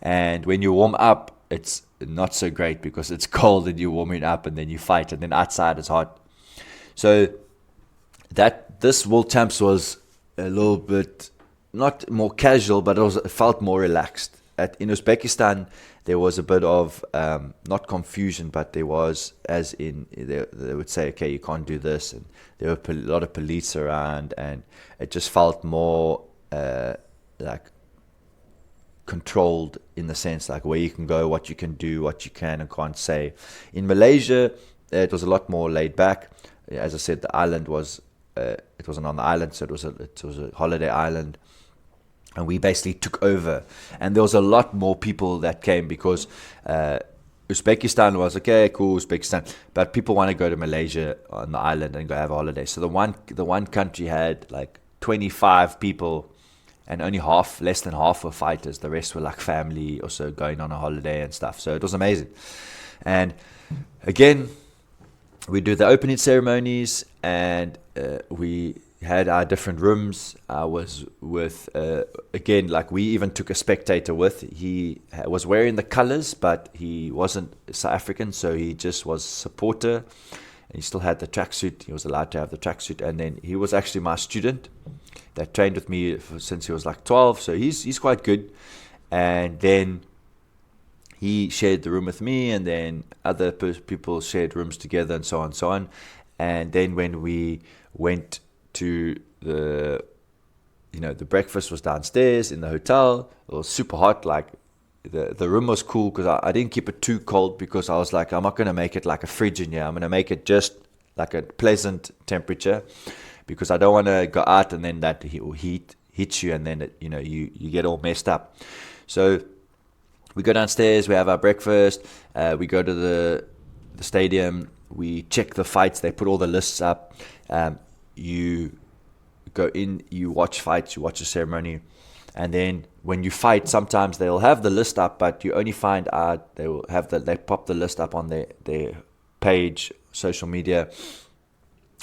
And when you warm up, it's not so great because it's cold and you're warming up, and then you fight, and then outside it's hot. So this World Champs was a little bit not more casual, but it felt more relaxed. In Uzbekistan, there was a bit of not confusion, but there was, as in they would say, okay, you can't do this, and there were a lot of police around, and it just felt more like controlled, in the sense like where you can go, what you can do, what you can and can't say. In Malaysia, it was a lot more laid back. As I said, the island was it wasn't on the island, so it was a holiday island, and we basically took over. And there was a lot more people that came because Uzbekistan was okay, cool, Uzbekistan, but people want to go to Malaysia on the island and go have a holiday. So the one country had like 25 people, and only less than half were fighters. The rest were like family, also going on a holiday and stuff. So it was amazing. And again, we do the opening ceremonies, and we had our different rooms. I was with, again, like we even took a spectator with. He was wearing the colors, but he wasn't South African, so he just was supporter. And he still had the tracksuit. He was allowed to have the tracksuit. And then he was actually my student that trained with me since he was like 12. So he's quite good. And then he shared the room with me, and then other people shared rooms together, and so on and so on. And then when we went to the breakfast was downstairs in the hotel. It was super hot. Like the room was cool because I didn't keep it too cold, because I was like, I'm not going to make it like a fridge in here. I'm going to make it just like a pleasant temperature, because I don't want to go out and then that heat hits you, and then you get all messed up. So we go downstairs, we have our breakfast, we go to the stadium, we check the fights, they put all the lists up. You go in, you watch fights, you watch the ceremony, and then when you fight, sometimes they'll have the list up, but you only find out they pop the list up on their page, social media.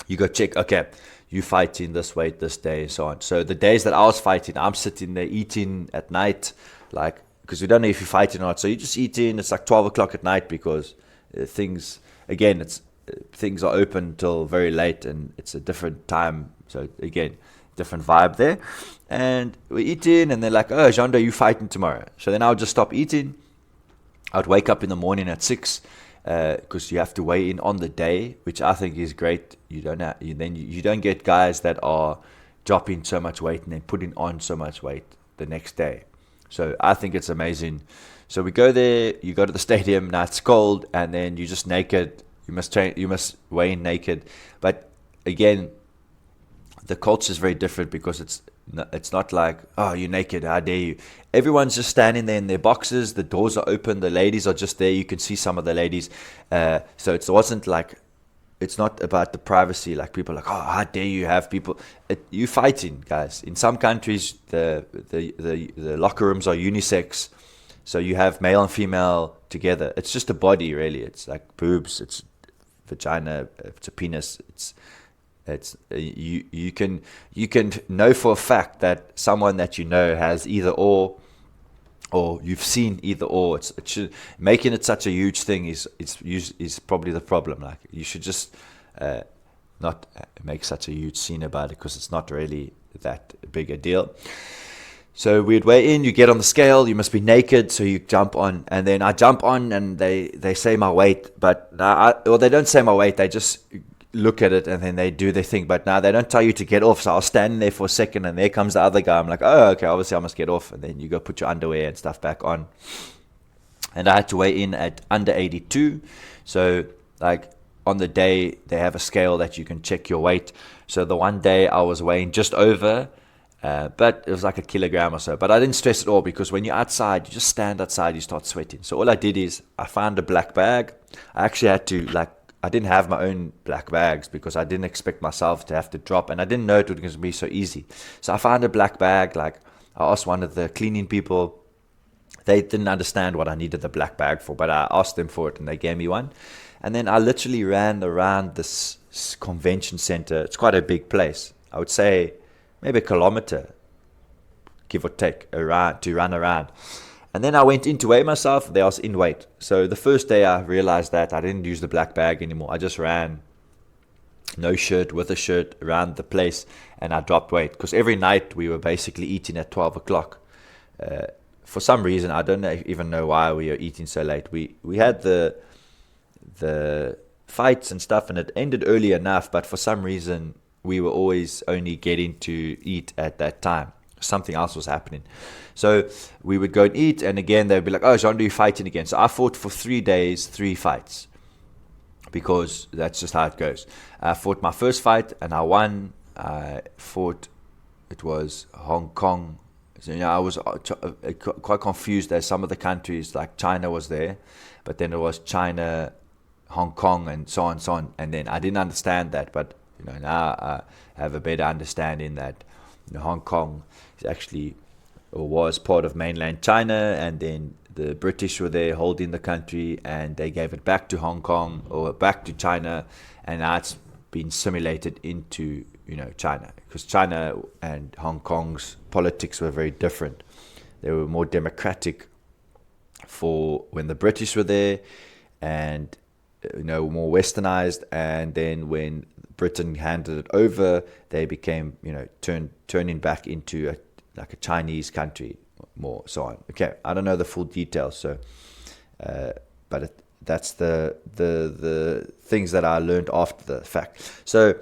You go check, okay, you fighting this weight this day, and so on. So the days that I was fighting, I'm sitting there eating at night, like, because we don't know if you're fighting or not. So you just eating. It's like 12 o'clock at night, because things are open till very late, and it's a different time. So again, different vibe there. And we're eating, and they're like, oh, Jando, you fighting tomorrow. So then I would just stop eating. I'd wake up in the morning at 6, because you have to weigh in on the day, which I think is great. You don't get guys that are dropping so much weight and then putting on so much weight the next day. So I think it's amazing. So we go there, you go to the stadium, now it's cold, and then you're just naked. You must weigh in naked. But again, the culture is very different, because it's not like, oh, you're naked, how dare you. Everyone's just standing there in their boxes, the doors are open, the ladies are just there, you can see some of the ladies. So it's not about the privacy, like people are like, oh, how dare you have people. You fighting, guys. In some countries, the locker rooms are unisex, so you have male and female together. It's just a body, really. It's like boobs, it's vagina, it's a penis. You can know for a fact that someone that you know has either or you've seen either or. Making it such a huge thing is probably the problem. Like, you should just not make such a huge scene about it, because it's not really that big a deal. So we'd weigh in, you get on the scale, you must be naked, so you jump on, and then I jump on, and they say my weight, but they don't say my weight, they just look at it, and then they do their thing. But now they don't tell you to get off. So I was standing there for a second, and there comes the other guy. I'm like, oh, okay, obviously I must get off. And then you go put your underwear and stuff back on. And I had to weigh in at under 82. So like on the day, they have a scale that you can check your weight. So the one day I was weighing just over, but it was like a kilogram or so. But I didn't stress at all, because when you're outside, you just stand outside, you start sweating. So all I did is I found a black bag. I actually had to I didn't have my own black bags, because I didn't expect myself to have to drop, and I didn't know it was going to be so easy. So I found a black bag. Like, I asked one of the cleaning people. They didn't understand what I needed the black bag for, but I asked them for it, and they gave me one. And then I literally ran around this convention center. It's quite a big place. I would say maybe a kilometer, give or take, around to run around. And then I went in to weigh myself. There I was in weight. So the first day I realized that I didn't use the black bag anymore. I just ran, no shirt, with a shirt, around the place, and I dropped weight. Because every night we were basically eating at 12 o'clock. For some reason, I don't even know why we were eating so late. We had the fights and stuff, and it ended early enough. But for some reason, we were always only getting to eat at that time. Something else was happening. So we would go and eat, and again they'd be like, oh, Jean, are you fighting again? So I fought for 3 days, 3 fights, because that's just how it goes. I fought my first fight, and I won. I fought. It was Hong Kong. So, I was quite confused as some of the countries, like China was there, but then it was China, Hong Kong, and so on, so on. And then I didn't understand that, but now I have a better understanding that Hong Kong is actually, or was, part of mainland China, and then the British were there holding the country, and they gave it back to Hong Kong or back to China, and now it's been assimilated into China, because China and Hong Kong's politics were very different. They were more democratic for when the British were there, and more westernized, and then when Britain handed it over, they became turning back into a Chinese country, more so on. Okay, I don't know the full details, so but that's the things that I learned after the fact. So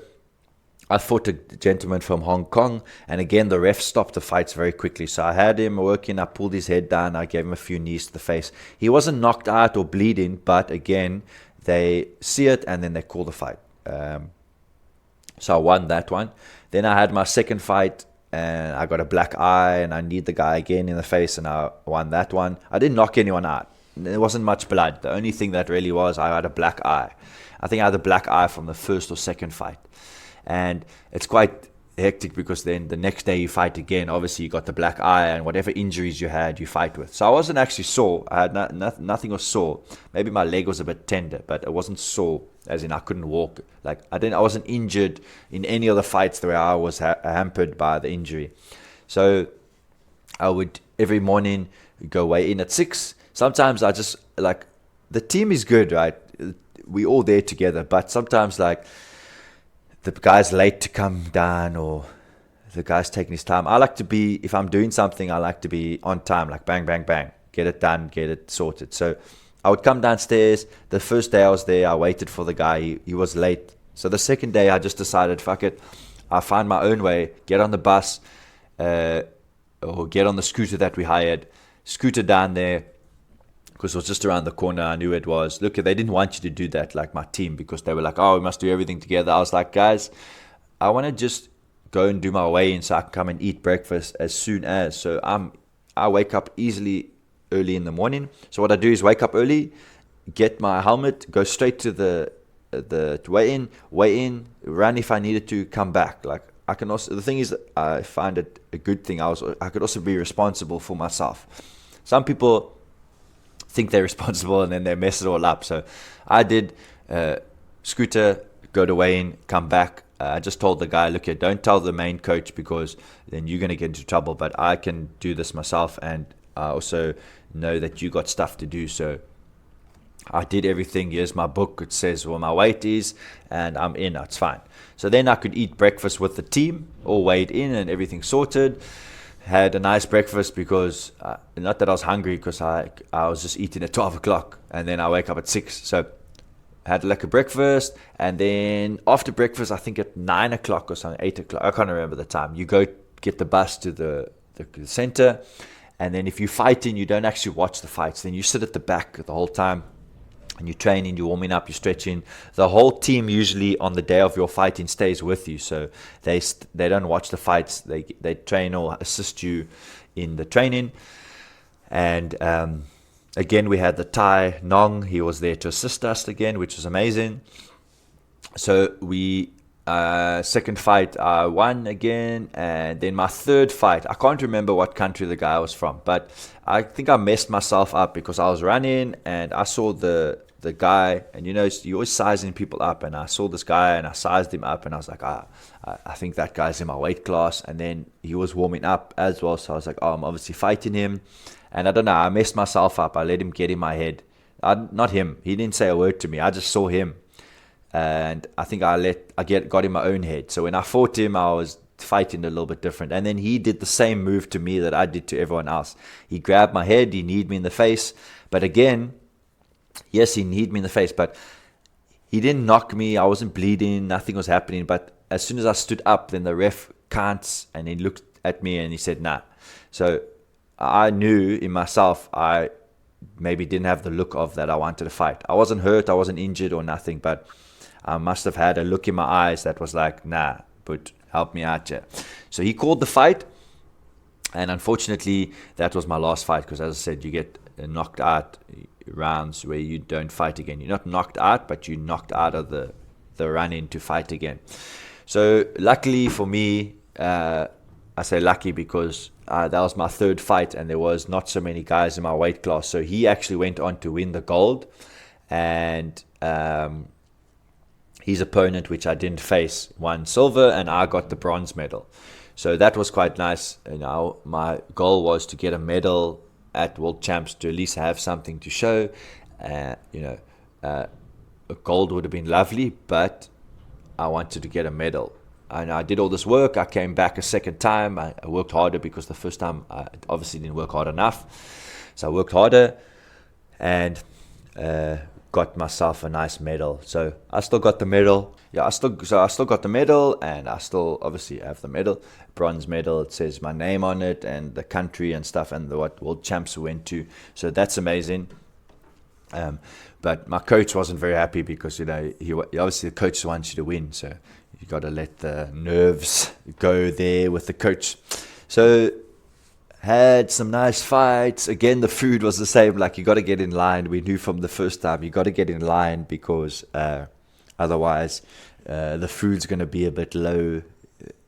I fought a gentleman from Hong Kong, and again the ref stopped the fights very quickly. So I had him working, I pulled his head down, I gave him a few knees to the face. He wasn't knocked out or bleeding, but again they see it and then they call the fight. So I won that one. Then I had my second fight, and I got a black eye, and I kneed the guy again in the face, and I won that one. I didn't knock anyone out. There wasn't much blood. The only thing that really was, I had a black eye. I think I had a black eye from the first or second fight. And it's quite hectic, because then the next day you fight again. Obviously, you got the black eye, and whatever injuries you had, you fight with. So I wasn't actually sore. I had nothing was sore. Maybe my leg was a bit tender, but it wasn't sore, as in I couldn't walk. Like I wasn't injured in any of the fights where I was hampered by the injury. So I would every morning go weigh in at 6. Sometimes I just the team is good, right? We all there together, but sometimes the guy's late to come down, or the guy's taking his time. I like to be, if I'm doing something, I like to be on time, like bang, bang, bang, get it done, get it sorted. So I would come downstairs. The first day I was there, I waited for the guy. He was late. So the second day I just decided, fuck it. I find my own way, get on the bus, or get on the scooter that we hired, scooter down there, because it was just around the corner. I knew it was. Look, they didn't want you to do that, like my team, because they were like, oh, we must do everything together. I was like, guys, I want to just go and do my weigh-in so I can come and eat breakfast as soon as. So I wake up easily early in the morning. So what I do is wake up early, get my helmet, go straight to the weigh-in, run if I needed to, come back. Like I can also, the thing is, I find it a good thing. I could also be responsible for myself. Some people think they're responsible and then they mess it all up. So I did scooter, go to weigh-in, come back. I just told the guy, look here, don't tell the main coach, because then you're going to get into trouble, but I can do this myself, and I also know that you got stuff to do. So I did everything. Here's my book. It says what my weight is, and I'm in. It's fine. So then I could eat breakfast with the team, all weighed in and everything sorted. Had a nice breakfast, because not that I was hungry, because I was just eating at 12 o'clock, and then I wake up at 6. So I had like a breakfast, and then after breakfast, I think at 9 o'clock or something, 8 o'clock, I can't remember the time, you go get the bus to the center, and then if you're fighting, you don't actually watch the fights. Then you sit at the back the whole time, and you're training, you're warming up, you're stretching. The whole team usually on the day of your fighting stays with you, so they don't watch the fights. They train or assist you in the training. And again, we had the Thai Nong. He was there to assist us again, which was amazing. So we second fight I won again, and then my third fight, I can't remember what country the guy was from, but I think I messed myself up, because I was running and I saw the guy, and you're always sizing people up, and I saw this guy and I sized him up, and I was like, I think that guy's in my weight class. And then he was warming up as well, so I was like, oh, I'm obviously fighting him. And I don't know, I messed myself up. I let him get in my head. Not him, he didn't say a word to me, I just saw him, and I think got in my own head. So when I fought him, I was fighting a little bit different, and then he did the same move to me that I did to everyone else. He grabbed my head, he kneed me in the face, but again, yes, he kneed me in the face, but he didn't knock me. I wasn't bleeding, nothing was happening. But as soon as I stood up, then the ref counts, and he looked at me and he said, nah. So I knew in myself I maybe didn't have the look of that I wanted to fight. I wasn't hurt, I wasn't injured or nothing, but I must have had a look in my eyes that was like, nah, but help me out here. So he called the fight, and unfortunately, that was my last fight because, as I said, you get knocked out rounds where you don't fight again. You're not knocked out, but you're knocked out of the run-in to fight again. So luckily for me, I say lucky because that was my third fight, and there was not so many guys in my weight class. So he actually went on to win the gold, and his opponent, which I didn't face, won silver, and I got the bronze medal. So that was quite nice. My goal was to get a medal at World Champs to at least have something to show. A gold would have been lovely, but I wanted to get a medal. And I did all this work. I came back a second time. I worked harder because the first time I obviously didn't work hard enough. So I worked harder and got myself a nice medal. So I still got the medal. I still got the medal, and I still obviously have the medal, bronze medal. It says my name on it and the country and stuff, and what World Champs we went to. So that's amazing. But my coach wasn't very happy because he obviously the coach wants you to win, so you got to let the nerves go there with the coach. So had some nice fights. Again, the food was the same. Like, you got to get in line. We knew from the first time you got to get in line because otherwise the food's going to be a bit low.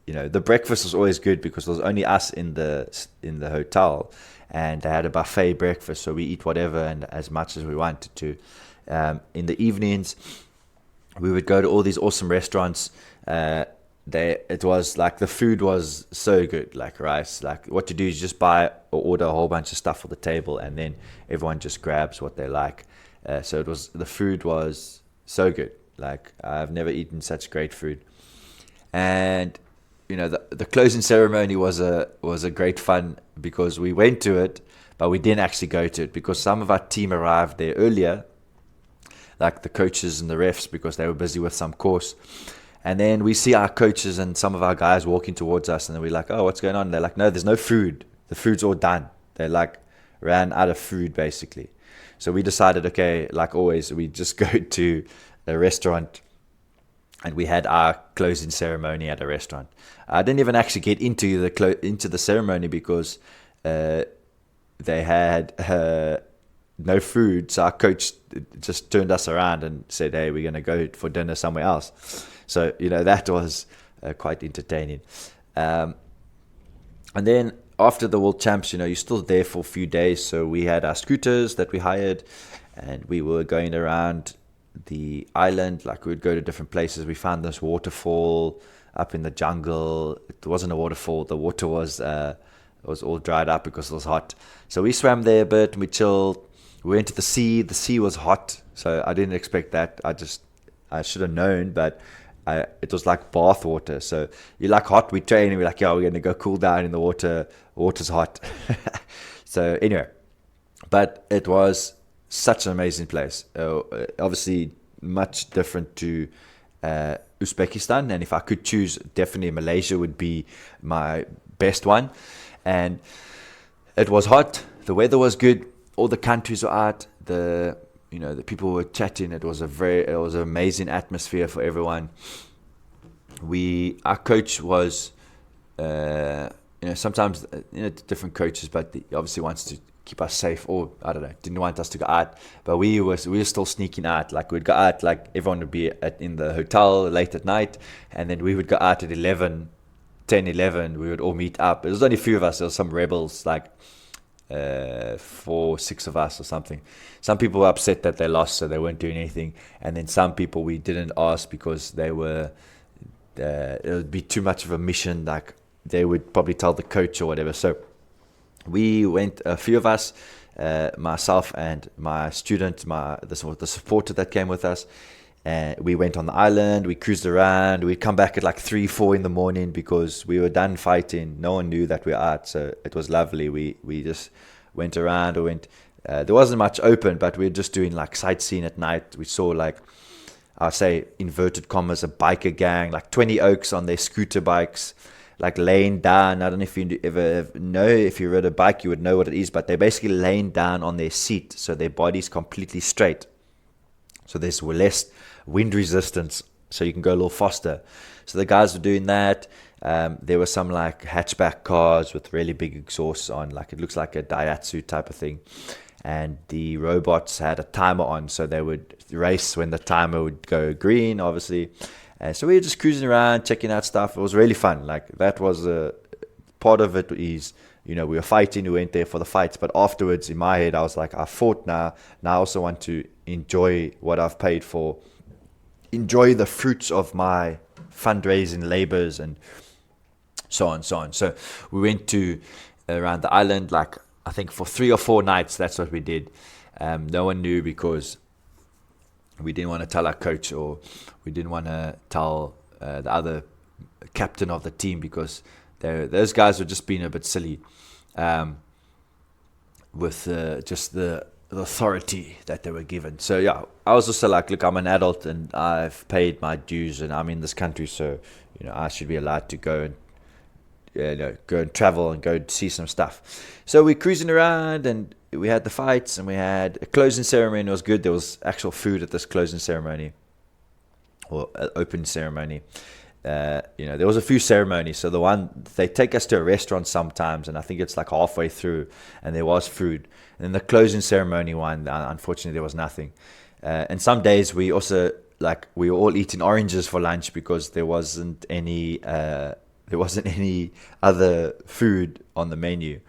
The breakfast was always good because there was only us in the hotel, and they had a buffet breakfast, so we eat whatever and as much as we wanted to. In the evenings, we would go to all these awesome restaurants. It was like the food was so good, like rice. Like, what you do is just buy or order a whole bunch of stuff for the table, and then everyone just grabs what they like. So the food was so good. Like, I've never eaten such great food. And the closing ceremony was a great fun because we went to it, but we didn't actually go to it because some of our team arrived there earlier, like the coaches and the refs, because they were busy with some course. And then we see our coaches and some of our guys walking towards us, and then we're like, oh, what's going on? And they're like, no, there's no food. The food's all done. They ran out of food, basically. So we decided, okay, like always, we just go to a restaurant, and we had our closing ceremony at a restaurant. I didn't even actually get into the ceremony because they had no food. So our coach just turned us around and said, hey, we're going to go for dinner somewhere else. So, that was quite entertaining. And then after the World Champs, you're still there for a few days. So we had our scooters that we hired, and we were going around the island. Like, we would go to different places. We found this waterfall up in the jungle. It wasn't a waterfall. The water was all dried up because it was hot. So we swam there a bit and we chilled. We went to the sea. The sea was hot, so I didn't expect that. I should have known, but it was like bath water. So you like hot, we train and we're like, yeah, we're going to go cool down in the water. Water's hot. So anyway, but it was such an amazing place. Obviously much different to Uzbekistan. And if I could choose, definitely Malaysia would be my best one. And it was hot. The weather was good. All the countries were out. The people were chatting. It was an amazing atmosphere for everyone. Our coach was, sometimes, different coaches, but he obviously wants to keep us safe, or I don't know, didn't want us to go out. But we were still sneaking out. Like, we'd go out, like everyone would be in the hotel late at night, and then we would go out at 10, 11. We would all meet up. There was only a few of us. There were some rebels, like 4, 6 of us or something. Some people were upset that they lost, so they weren't doing anything. And then some people we didn't ask because it would be too much of a mission. Like, they would probably tell the coach or whatever. So we went, a few of us, myself and my student, the supporter that came with us. We went on the island, we cruised around, we'd come back at like 3, 4 in the morning because we were done fighting. No one knew that we were out, so it was lovely. We just went around, there wasn't much open, but we were just doing like sightseeing at night. We saw, like, I'll say inverted commas, a biker gang, like 20 oaks on their scooter bikes, like laying down. I don't know if you ever know, if you rode a bike, you would know what it is, but they're basically laying down on their seat, so their body's completely straight. So there's less wind resistance, so you can go a little faster. So the guys were doing that. There were some like hatchback cars with really big exhausts on, like it looks like a Daihatsu type of thing. And the robots had a timer on, so they would race when the timer would go green, obviously. So we were just cruising around, checking out stuff. It was really fun. Like that was a part of it. Is, we were fighting. We went there for the fights, but afterwards, in my head, I was like, I fought now. Now I also want to enjoy what I've paid for. Enjoy the fruits of my fundraising labors and so on, so on. So we went to around the island, like I think for 3 or 4 nights. That's what we did. No one knew because we didn't want to tell our coach, or we didn't want to tell the other captain of the team, because those guys were just being a bit silly with just the authority that they were given. So yeah, I was also like, look, I'm an adult and I've paid my dues and I'm in this country, so I should be allowed to go and go and travel and go see some stuff. So we're cruising around and we had the fights and we had a closing ceremony. It was good. There was actual food at this closing ceremony, or open ceremony. There was a few ceremonies. So the one, they take us to a restaurant sometimes, and I think it's like halfway through, and there was food. And then the closing ceremony one, unfortunately, there was nothing. And some days we also, like, we were all eating oranges for lunch because there wasn't any other food on the menu.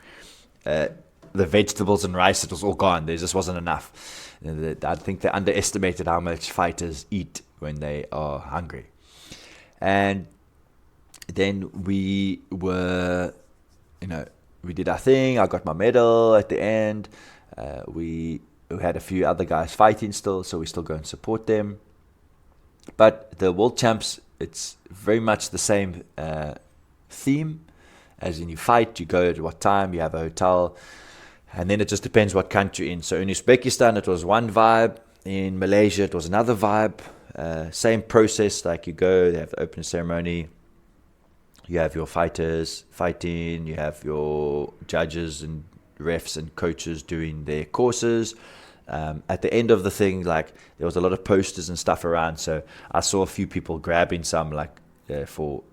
The vegetables and rice, it was all gone. There just wasn't enough. I think they underestimated how much fighters eat when they are hungry. And then we were, we did our thing. I got my medal at the end. We had a few other guys fighting still, so we still go and support them. But the World Champs, it's very much the same theme, as in you fight, you go at what time, you have a hotel, and then it just depends what country you're in. So in Uzbekistan, it was one vibe. In Malaysia, it was another vibe. Same process, like you go, they have the open ceremony, you have your fighters fighting, you have your judges and refs and coaches doing their courses. At the end of the thing, like, there was a lot of posters and stuff around, so I saw a few people grabbing some, like, for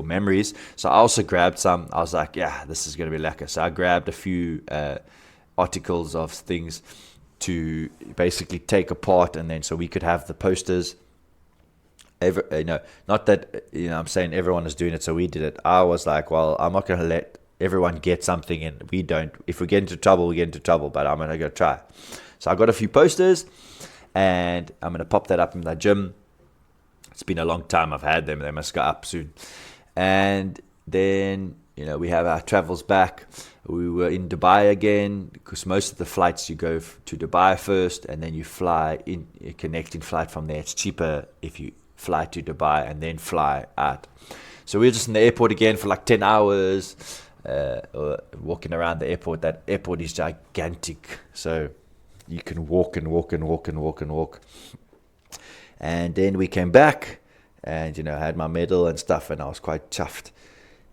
memories. So I also grabbed some. I was like, yeah, this is going to be lekker. So I grabbed a few articles of things to basically take apart, and then so we could have the posters. Not that I'm saying everyone is doing it, so we did it. I was like, well, I'm not going to let everyone get something and we don't. If we get into trouble, we get into trouble, but I'm going to go try. So I got a few posters and I'm going to pop that up in the gym. It's been a long time I've had them. They must go up soon. And then we have our travels back. We were in Dubai again, because most of the flights you go to Dubai first and then you fly in a connecting flight from there. It's cheaper if you fly to Dubai and then fly out. So we were just in the airport again for like 10 hours, walking around the airport. That airport is gigantic, so you can walk and walk and walk and walk and walk. And then we came back and, I had my medal and stuff, and I was quite chuffed.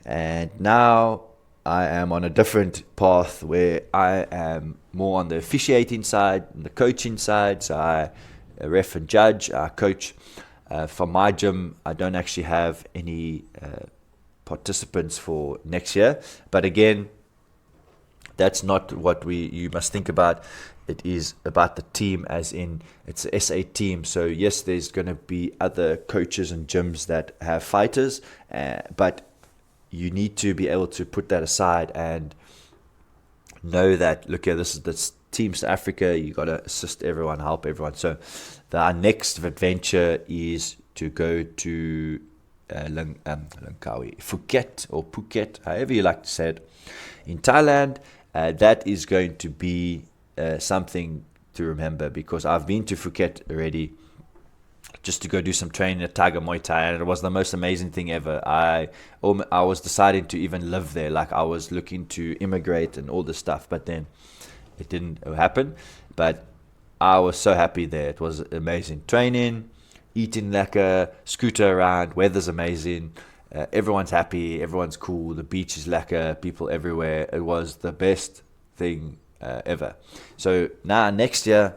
And now I am on a different path where I am more on the officiating side, and the coaching side. So I ref and judge, I coach. For my gym, I don't actually have any participants for next year. But again, that's not what you must think about. It is about the team, as in it's an SA team. So yes, there's going to be other coaches and gyms that have fighters, but you need to be able to put that aside and know that, look here, this is the Team South Africa. You got to assist everyone, help everyone. So our next adventure is to go to Langkawi, Phuket, however you like to say it, in Thailand. That is going to be something to remember, because I've been to Phuket already just to go do some training at Tiger Muay Thai, and it was the most amazing thing ever. I was deciding to even live there. Like, I was looking to immigrate and all this stuff, but then it didn't happen. But I was so happy there. It was amazing training, eating lekker, scooter around, weather's amazing, everyone's happy, everyone's cool, the beach is lekker, people everywhere. It was the best thing ever. So now next year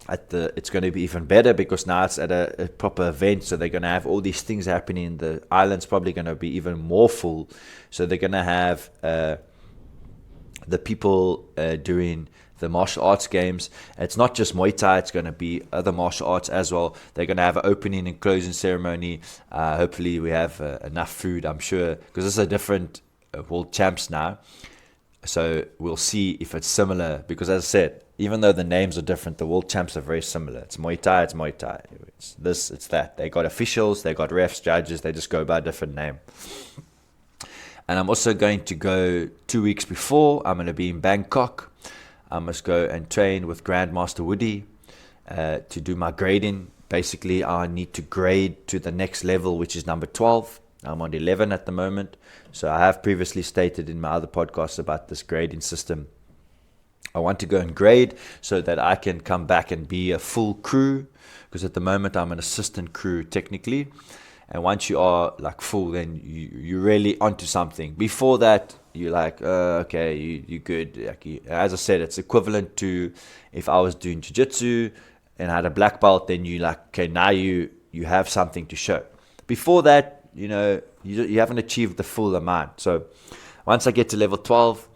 it's going to be even better because now it's at a proper event, so they're going to have all these things happening. The island's probably going to be even more full, so they're going to have the people doing the martial arts games. It's not just Muay Thai, it's going to be other martial arts as well. They're going to have an opening and closing ceremony. Hopefully we have enough food, I'm sure, because this is a different world champs now. So we'll see if it's similar, because as I said, even though the names are different, the world champs are very similar. It's Muay Thai, it's Muay Thai. It's this, it's that. They got officials, they got refs, judges, they just go by a different name. And I'm also going to go 2 weeks before. I'm going to be in Bangkok. I must go and train with Grandmaster Woody to do my grading. Basically, I need to grade to the next level, which is number 12. I'm on 11 at the moment. So I have previously stated in my other podcasts about this grading system. I want to go and grade so that I can come back and be a full crew, because at the moment I'm an assistant crew technically. And once you are like full, then you're really onto something. Before that, you're like, okay, you're good. Like as I said, it's equivalent to if I was doing jiu-jitsu and I had a black belt, then you like, okay, now you have something to show. Before that, you haven't achieved the full amount. So once I get to level 12,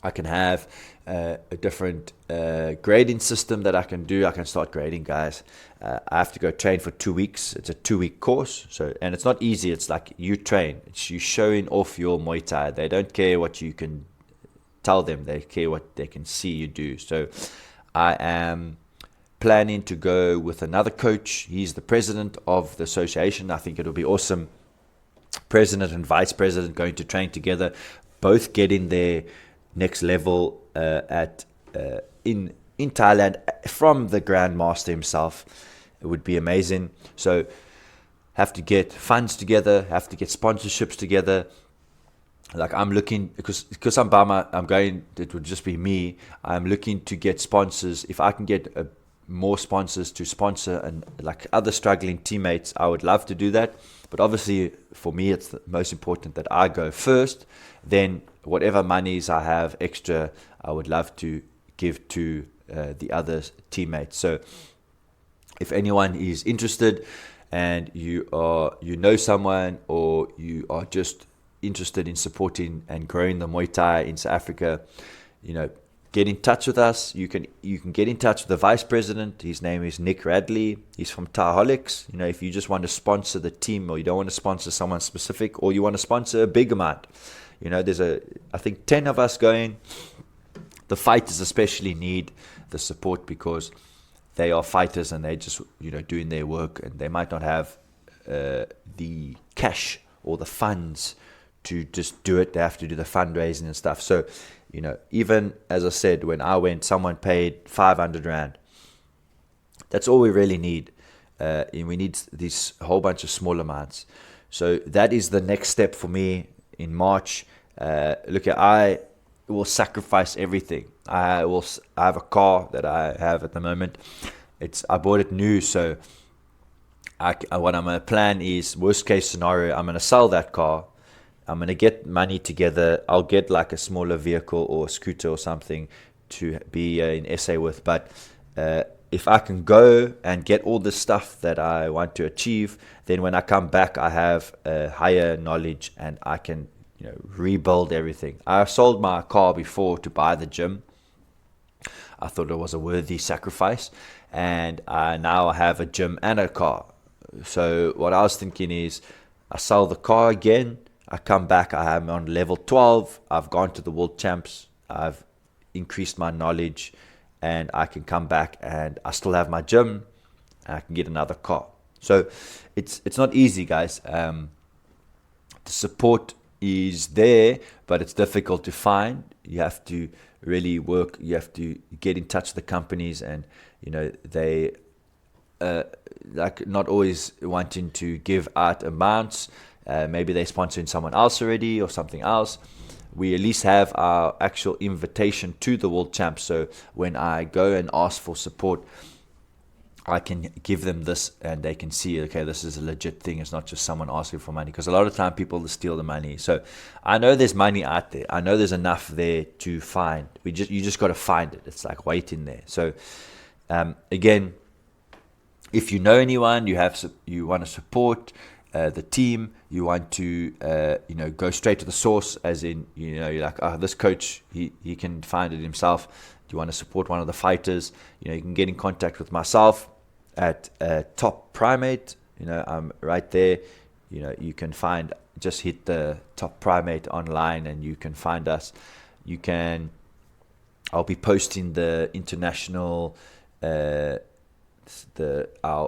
I can have a different grading system that I can do. I can start grading guys. I have to go train for 2 weeks. It's a 2-week course. And it's not easy. It's like you train. It's you showing off your Muay Thai. They don't care what you can tell them. They care what they can see you do. So I am planning to go with another coach. He's the president of the association. I think it'll be awesome. President and vice president going to train together, both getting their next level in Thailand from the Grandmaster himself. It would be amazing. So have to get funds together, have to get sponsorships together. Like I'm looking, because I'm going, it would just be me. I'm looking to get sponsors. If I can get more sponsors to sponsor and like other struggling teammates, I would love to do that. But obviously for me, it's the most important that I go first. Then whatever monies I have extra, I would love to give to the other teammates. So if anyone is interested and you know someone, or you are just interested in supporting and growing the Muay Thai in South Africa, get in touch with us. You can get in touch with the vice president. His name is Nick Radley. He's from Thaiaholics. If you just want to sponsor the team, or you don't want to sponsor someone specific, or you want to sponsor a big amount, there's I think 10 of us going. The fighters especially need the support because they are fighters and they just doing their work, and they might not have the cash or the funds to just do it. They have to do the fundraising and stuff. So even as I said, when I went, someone paid 500 Rand. That's all we really need. And we need this whole bunch of small amounts. So that is the next step for me in March. I will sacrifice everything. I have a car that I have at the moment. I bought it new, so what I'm going to plan is, worst case scenario, I'm going to sell that car. I'm going to get money together. I'll get like a smaller vehicle or a scooter or something to be in SA with. But if I can go and get all the stuff that I want to achieve, then when I come back, I have a higher knowledge and I can rebuild everything. I sold my car before to buy the gym. I thought it was a worthy sacrifice. And now I have a gym and a car. So what I was thinking is, I sell the car again. I come back, I am on level 12, I've gone to the world champs, I've increased my knowledge, and I can come back and I still have my gym, and I can get another car. So it's not easy, guys. The support is there, but it's difficult to find. You have to really work, you have to get in touch with the companies, and they like not always wanting to give out amounts. Maybe they're sponsoring someone else already or something else. We at least have our actual invitation to the world champs. So when I go and ask for support, I can give them this and they can see, okay, this is a legit thing. It's not just someone asking for money, because a lot of time people steal the money. So I know there's money out there. I know there's enough there to find. You just got to find it. It's like waiting there. So Again, if you know anyone, you want to support the team, you want to go straight to the source, as in, you're like, this coach, he can find it himself. Do you want to support one of the fighters? You can get in contact with myself at Top Primate. I'm right there. You can just hit the Top Primate online and you can find us. I'll be posting the international, our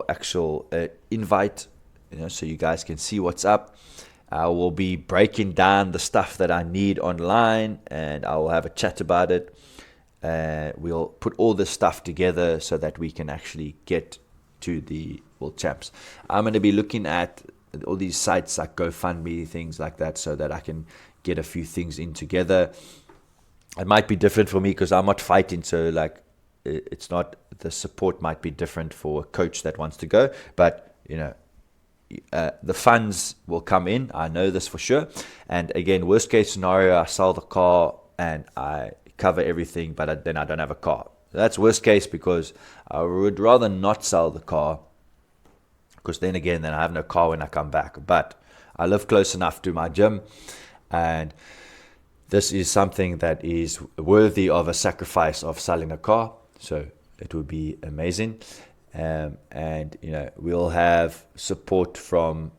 actual invite, so you guys can see what's up. I will be breaking down the stuff that I need online, and I will have a chat about it. We'll put all this stuff together so that we can actually get to the World Champs. I'm going to be looking at all these sites like GoFundMe, things like that, so that I can get a few things in together. It might be different for me because I'm not fighting, so like it's not, the support might be different for a coach that wants to go, but the funds will come in. I know this for sure. And again, worst case scenario, I sell the car and I cover everything, but then I don't have a car. That's worst case, because I would rather not sell the car, because then I have no car when I come back. But I live close enough to my gym, and this is something that is worthy of a sacrifice of selling a car. So it would be amazing. And we'll have support from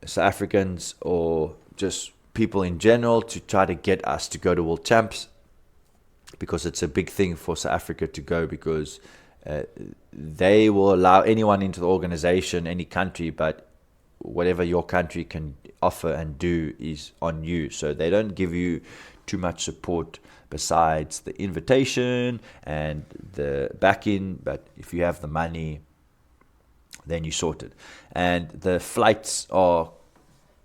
South Africans or just people in general to try to get us to go to World Champs, because it's a big thing for South Africa to go, because they will allow anyone into the organization, any country, but whatever your country can offer and do is on you. So they don't give you too much support besides the invitation and the backing, but if you have the money, then you sort it. And the flights are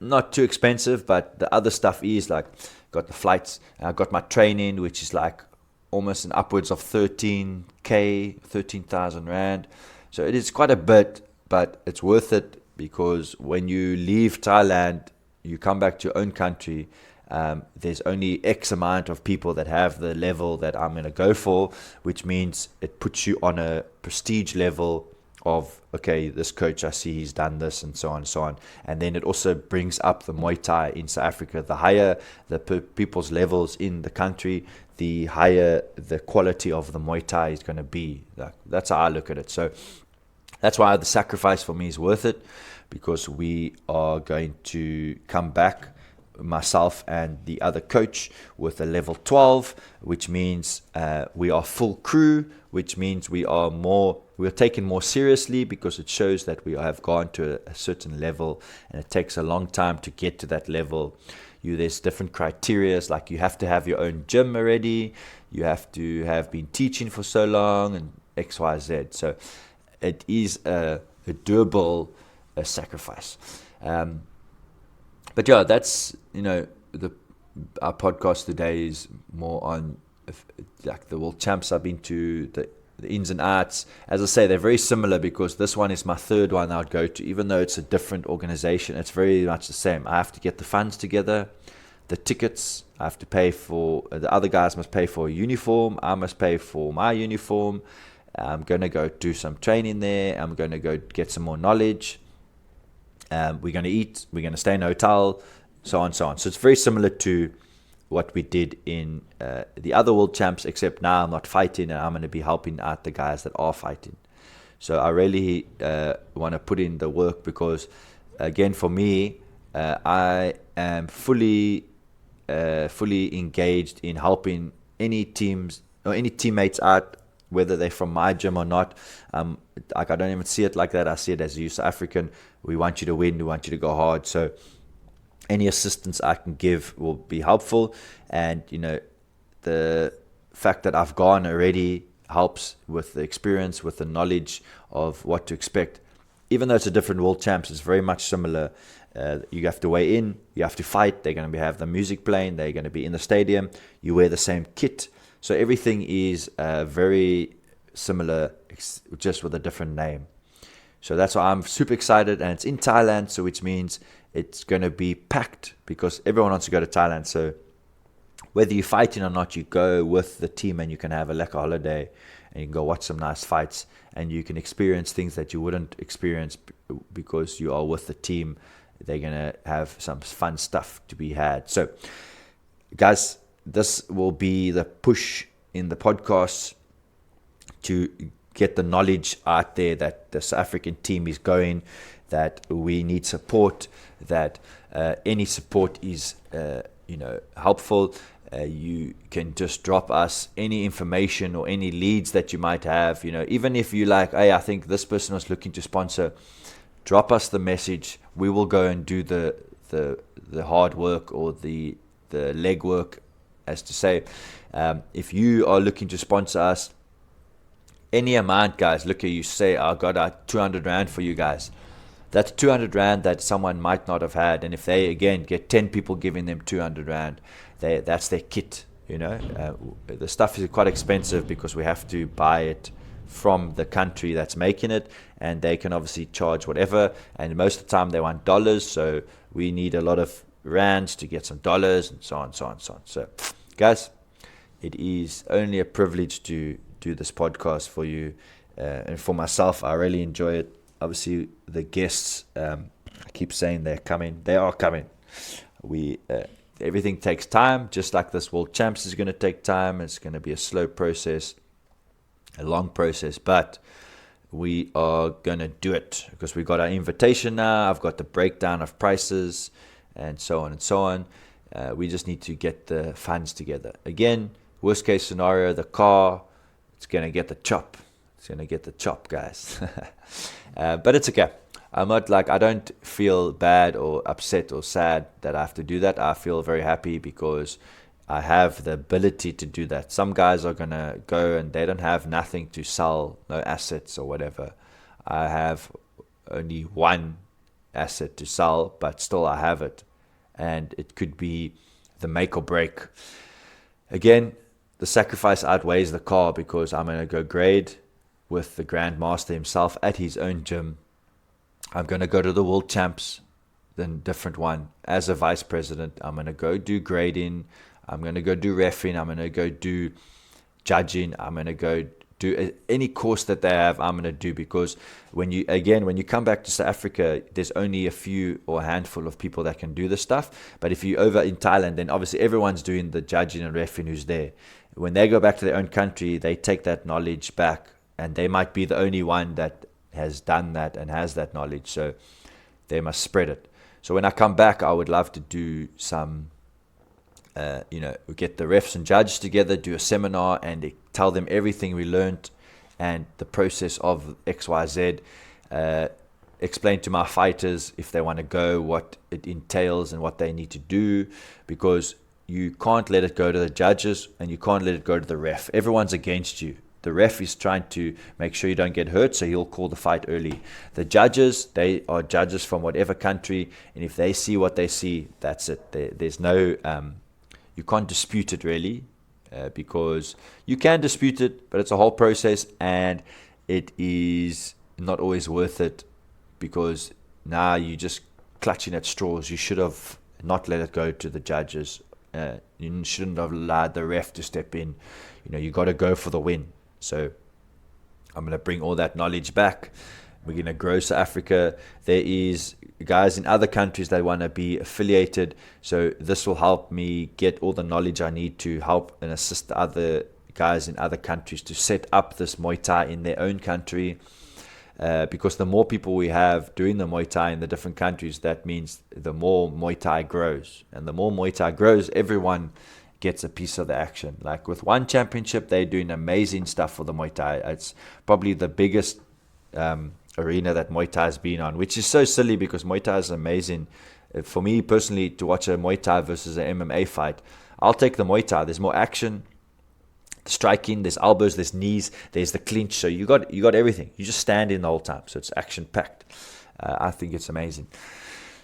not too expensive, but the other stuff is like, got the flights, I got my training, which is like almost an upwards of 13,000 rand. So it is quite a bit, but it's worth it, because when you leave Thailand, you come back to your own country, there's only X amount of people that have the level that I'm going to go for, which means it puts you on a prestige level of, okay, this coach, I see he's done this, and so on and so on. And then it also brings up the Muay Thai in South Africa. The higher the people's levels in the country, the higher the quality of the Muay Thai is going to be. That's how I look at it. So that's why the sacrifice for me is worth it, because we are going to come back, myself and the other coach, with a level 12, which means we are full crew, which means we are taken more seriously, because it shows that we have gone to a certain level, and it takes a long time to get to that level. There's different criteria, like you have to have your own gym already, you have to have been teaching for so long, and XYZ. So it is a doable sacrifice. But yeah, that's, our podcast today is more on like the World Champs I've been to, the ins and outs. As I say, they're very similar, because this one is my third one I'd go to. Even though it's a different organization, it's very much the same. I have to get the funds together, the tickets, I have to pay for, the other guys must pay for a uniform, I must pay for my uniform. I'm going to go do some training there, I'm going to go get some more knowledge. We're going to eat, we're going to stay in a hotel, so on and so on. So it's very similar to what we did in the other World Champs, except now I'm not fighting, and I'm going to be helping out the guys that are fighting. So I really want to put in the work, because again, for me, I am fully engaged in helping any teams or any teammates out, whether they're from my gym or not. Like, I don't even see it like that. I see it as a South African. We want you to win. We want you to go hard. So any assistance I can give will be helpful. And, the fact that I've gone already helps with the experience, with the knowledge of what to expect. Even though it's a different World Champs, it's very much similar. You have to weigh in. You have to fight. They're going to have the music playing. They're going to be in the stadium. You wear the same kit. So everything is very similar, just with a different name. So that's why I'm super excited, and it's in Thailand, so which means it's going to be packed, because everyone wants to go to Thailand. So whether you're fighting or not, you go with the team and you can have a lekker holiday and you can go watch some nice fights, and you can experience things that you wouldn't experience because you are with the team. They're going to have some fun stuff to be had. So, guys, this will be the push in the podcast to get the knowledge out there that the South African team is going, that we need support, that any support is helpful. You can just drop us any information or any leads that you might have. Even if you like, hey, I think this person was looking to sponsor, drop us the message. We will go and do the hard work or the leg work, as to say. If you are looking to sponsor us, any amount, guys, look at you say, I got 200 Rand for you guys. That's 200 Rand that someone might not have had. And if they, again, get 10 people giving them 200 Rand, that's their kit. The stuff is quite expensive because we have to buy it from the country that's making it, and they can obviously charge whatever. And most of the time they want dollars, so we need a lot of rands to get some dollars, and so on, so on, so on. So, guys, it is only a privilege to do this podcast for you, and for myself. I really enjoy it. Obviously, the guests, I keep saying they're coming. They are coming. Everything takes time, just like this World Champs is going to take time. It's going to be a slow process, a long process, but we are going to do it because we got our invitation now. I've got the breakdown of prices and so on and so on. We just need to get the funds together. Again, worst case scenario, the car, it's going to get the chop. It's going to get the chop, guys. But it's okay. I don't feel bad or upset or sad that I have to do that. I feel very happy because I have the ability to do that. Some guys are going to go and they don't have nothing to sell, no assets or whatever. I have only one asset to sell, but still I have it. And it could be the make or break. Again, the sacrifice outweighs the car because I'm going to go grade with the Grandmaster himself at his own gym. I'm going to go to the World Champs, the different one. As a vice president, I'm going to go do grading. I'm going to go do refereeing. I'm going to go do judging. I'm going to go do any course that they have. I'm going to do, because when you come back to South Africa, there's only a few or a handful of people that can do this stuff. But if you're over in Thailand, then obviously everyone's doing the judging and refereeing who's there. When they go back to their own country, they take that knowledge back, and they might be the only one that has done that and has that knowledge. So they must spread it. So when I come back, I would love to do some, get the refs and judges together, do a seminar, and tell them everything we learned and the process of XYZ. Explain to my fighters, if they want to go, what it entails and what they need to do, because you can't let it go to the judges and you can't let it go to the ref. Everyone's against you. The ref is trying to make sure you don't get hurt, so he'll call the fight early. The judges, they are judges from whatever country, and if they see what they see, that's it. There's no, you can't dispute it really, because you can dispute it, but it's a whole process, and it is not always worth it, because now you're just clutching at straws. You should have not let it go to the judges. You shouldn't have allowed the ref to step in. You got to go for the win. So I'm going to bring all that knowledge back. We're going to grow South Africa. There is guys in other countries that want to be affiliated. So this will help me get all the knowledge I need to help and assist other guys in other countries to set up this Muay Thai in their own country. Because the more people we have doing the Muay Thai in the different countries, that means the more Muay Thai grows. And the more Muay Thai grows, everyone gets a piece of the action. Like with one championship, they're doing amazing stuff for the Muay Thai. It's probably the biggest arena that Muay Thai has been on, which is so silly because Muay Thai is amazing. For me personally, to watch a Muay Thai versus an MMA fight, I'll take the Muay Thai. There's more action, striking, there's elbows, there's knees, there's the clinch. So you got everything. You just stand in the whole time. So it's action packed. I think it's amazing.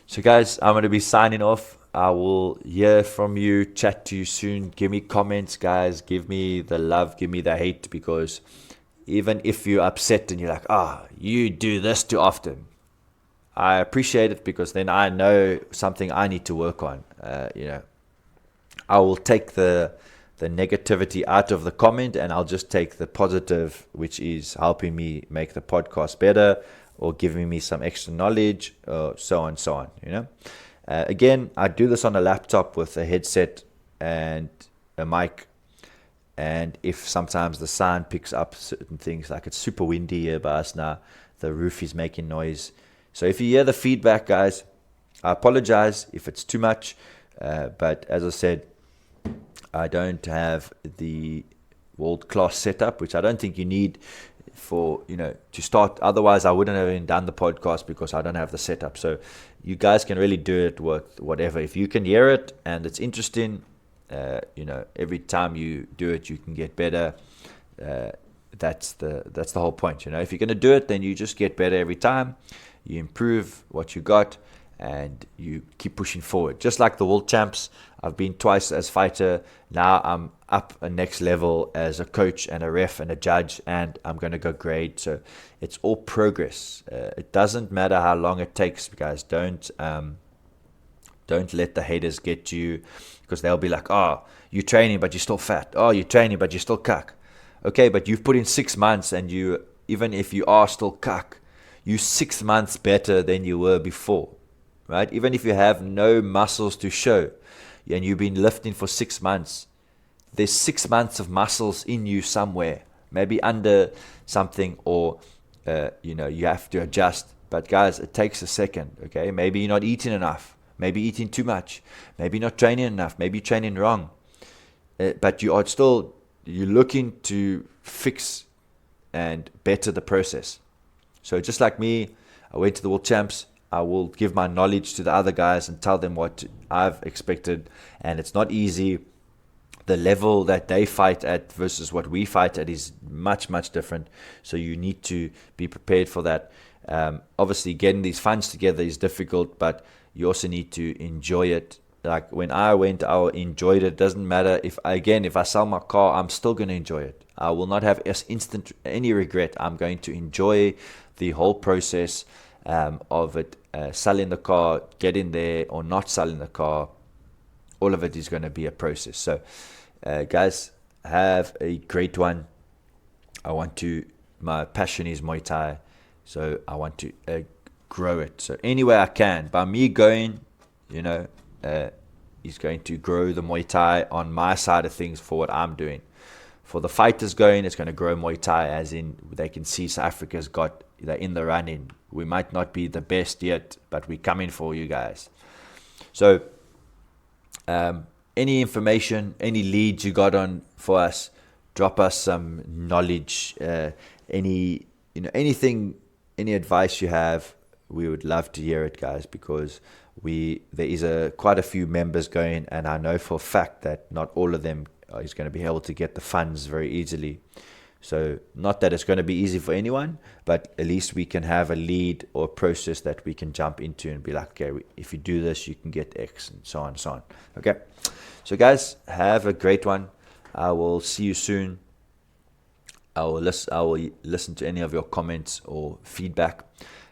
So guys, I'm going to be signing off. I will hear from you, chat to you soon. Give me comments, guys. Give me the love, give me the hate, because even if you're upset and you're like, you do this too often, I appreciate it, because then I know something I need to work on. I will take the the negativity out of the comment, and I'll just take the positive, which is helping me make the podcast better or giving me some extra knowledge, or so on, Again, I do this on a laptop with a headset and a mic, and if sometimes the sound picks up certain things, like it's super windy here by us now, the roof is making noise. So if you hear the feedback, guys, I apologize if it's too much, but as I said, I don't have the world-class setup, which I don't think you need for, to start. Otherwise, I wouldn't have even done the podcast because I don't have the setup. So you guys can really do it with whatever. If you can hear it and it's interesting, every time you do it, you can get better. That's the whole point. If you're going to do it, then you just get better every time. You improve what you got, and you keep pushing forward. Just like the world champs, I've been twice as fighter. Now I'm up a next level as a coach and a ref and a judge, and I'm going to go grade. So it's all progress. It doesn't matter how long it takes, guys. Don't let the haters get you, because they'll be like, oh, you're training, but you're still fat. Oh, you're training, but you're still cuck. Okay, but you've put in 6 months, and even if you are still cuck, you're 6 months better than you were before. Right? Even if you have no muscles to show and you've been lifting for 6 months, there's 6 months of muscles in you somewhere, maybe under something, or you have to adjust. But guys, it takes a second. Okay, maybe you're not eating enough, maybe eating too much, maybe not training enough, maybe you're training wrong, but you're looking to fix and better the process. So just like me, I went to the world champs. I will give my knowledge to the other guys and tell them what I've expected. And it's not easy. The level that they fight at versus what we fight at is much, much different. So you need to be prepared for that. Obviously, getting these funds together is difficult, but you also need to enjoy it. Like when I went, I enjoyed it. Doesn't matter if I sell my car, I'm still going to enjoy it. I will not have any regret. I'm going to enjoy the whole process of it. Selling the car, getting there, or not selling the car, all of it is going to be a process. So guys, have a great one. My passion is Muay Thai, so I want to grow it. So any way I can, by me going, is going to grow the Muay Thai on my side of things for what I'm doing. For the fighters going, it's going to grow Muay Thai, as in they can see South Africa's they're in the running. We might not be the best yet, but we're coming for you guys. So any information, any leads you got on for us, drop us some knowledge, anything, any advice you have. We would love to hear it, guys, because there is quite a few members going, and I know for a fact that not all of them is going to be able to get the funds very easily. So not that it's going to be easy for anyone, but at least we can have a lead or a process that we can jump into and be like, okay, if you do this, you can get X, and so on and so on. Okay. So guys, have a great one. I will see you soon. I will listen to any of your comments or feedback.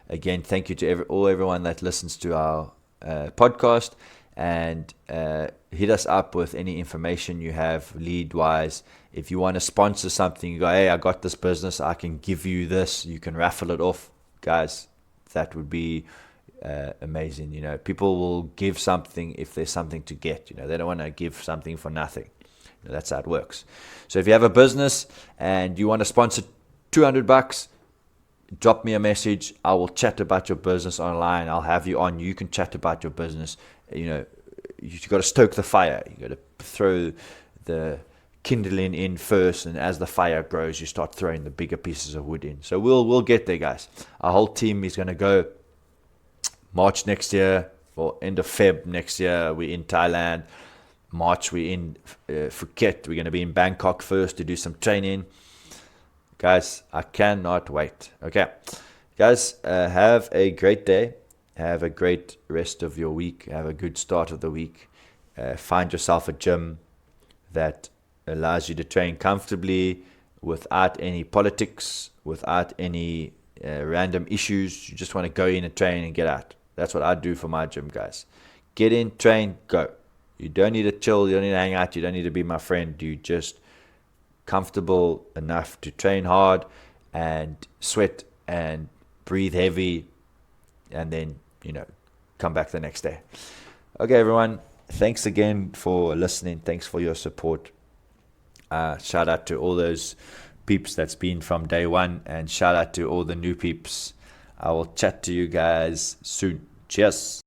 Again, thank you to everyone that listens to our podcast, and hit us up with any information you have lead-wise. If you want to sponsor something, you go, hey, I got this business, I can give you this, you can raffle it off. Guys, that would be amazing. People will give something if there's something to get. They don't want to give something for nothing. That's how it works. So if you have a business and you want to sponsor $200, drop me a message. I will chat about your business online. I'll have you on. You can chat about your business. You've got to stoke the fire. You got to throw the kindling in first, and as the fire grows, you start throwing the bigger pieces of wood in. So we'll get there, guys. Our whole team is going to go March next year, or end of Feb next year. We're in Thailand. March we're in Phuket. We're going to be in Bangkok first to do some training. Guys, I cannot wait. Okay, guys, have a great day. Have a great rest of your week. Have a good start of the week. Find yourself a gym that allows you to train comfortably without any politics, without any random issues. You just want to go in and train and get out. That's what I do for my gym, guys. Get in, train, go. You don't need to chill. You don't need to hang out. You don't need to be my friend. You just comfortable enough to train hard and sweat and breathe heavy, and then, come back the next day. Okay, everyone. Thanks again for listening. Thanks for your support. Shout out to all those peeps that's been from day one, and shout out to all the new peeps. I will chat to you guys soon. Cheers.